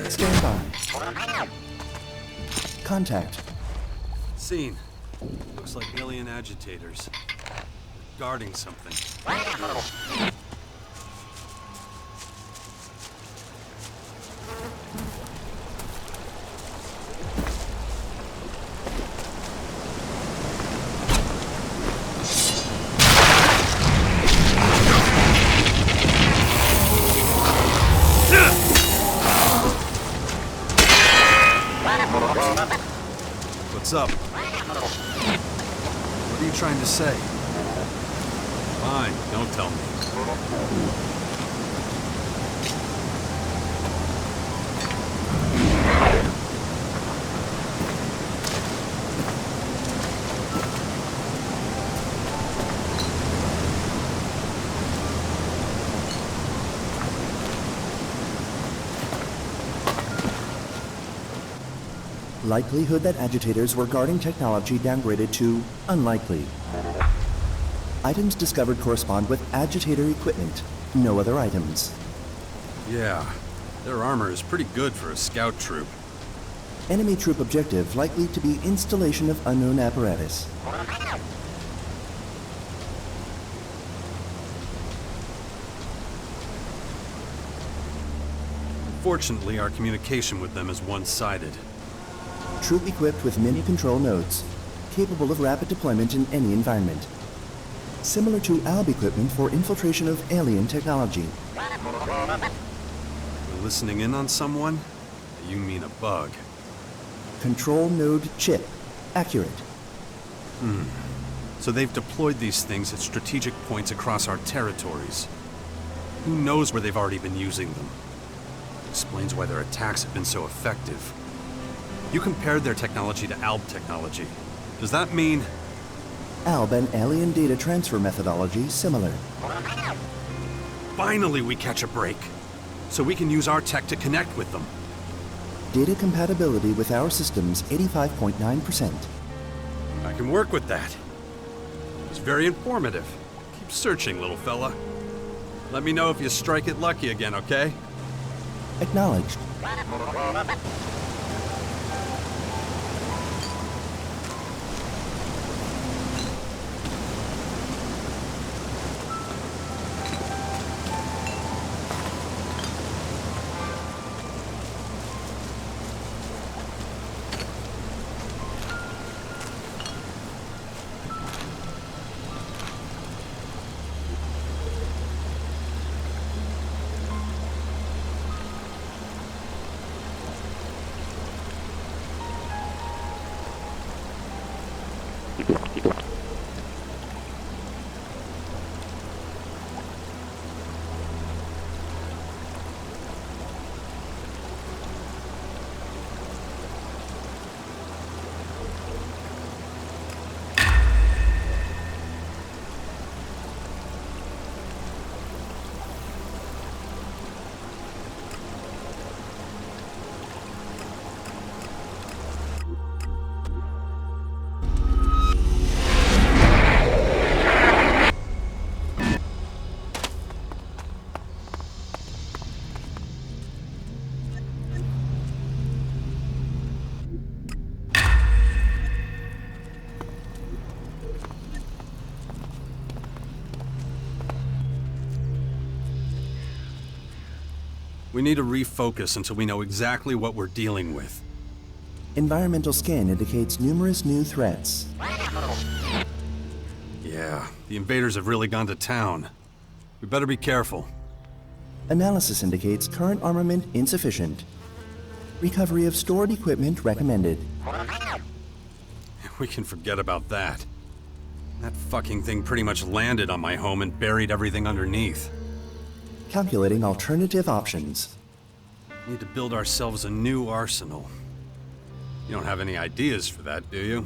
Stand by. Contact. Scene. Looks like alien agitators. Guarding something. What's up? What are you trying to say? Fine, don't tell me. Likelihood that agitators were guarding technology downgraded to unlikely. Items discovered correspond with agitator equipment. No other items. Yeah, their armor is pretty good for a scout troop. Enemy troop objective likely to be installation of unknown apparatus. Fortunately, our communication with them is one-sided. Troop equipped with many control nodes, capable of rapid deployment in any environment. Similar to ALB equipment for infiltration of alien technology. We're listening in on someone? You mean a bug. Control node chip. Accurate. So they've deployed these things at strategic points across our territories. Who knows where they've already been using them? Explains why their attacks have been so effective. You compared their technology to ALB technology. Does that mean... ALB and alien data transfer methodology similar. Finally we catch a break. So we can use our tech to connect with them. Data compatibility with our systems 85.9%. I can work with that. It was very informative. Keep searching, little fella. Let me know if you strike it lucky again, okay? Acknowledged. We need to refocus until we know exactly what we're dealing with. Environmental scan indicates numerous new threats. Yeah, the invaders have really gone to town. We better be careful. Analysis indicates current armament insufficient. Recovery of stored equipment recommended. We can forget about that. That fucking thing pretty much landed on my home and buried everything underneath. Calculating alternative options. Need to build ourselves a new arsenal. You don't have any ideas for that, do you?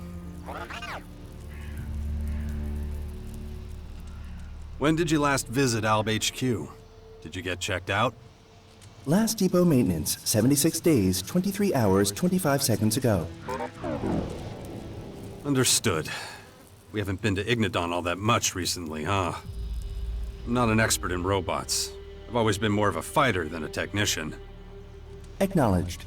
When did you last visit Alb HQ? Did you get checked out? Last depot maintenance, 76 days, 23 hours, 25 seconds ago. Understood. We haven't been to Ignodon all that much recently, huh? I'm not an expert in robots. I've always been more of a fighter than a technician. Acknowledged.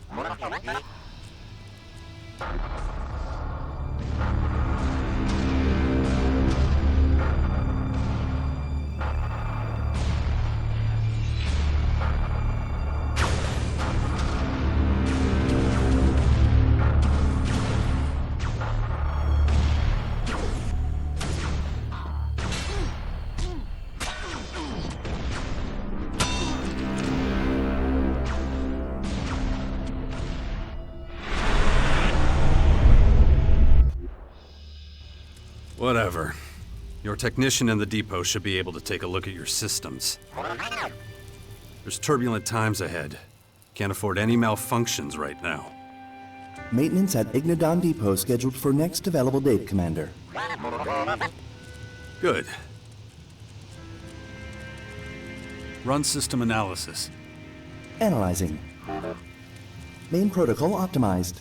Whatever. Your technician in the depot should be able to take a look at your systems. There's turbulent times ahead. Can't afford any malfunctions right now. Maintenance at Ignodon Depot scheduled for next available date, Commander. Good. Run system analysis. Analyzing. Main protocol optimized.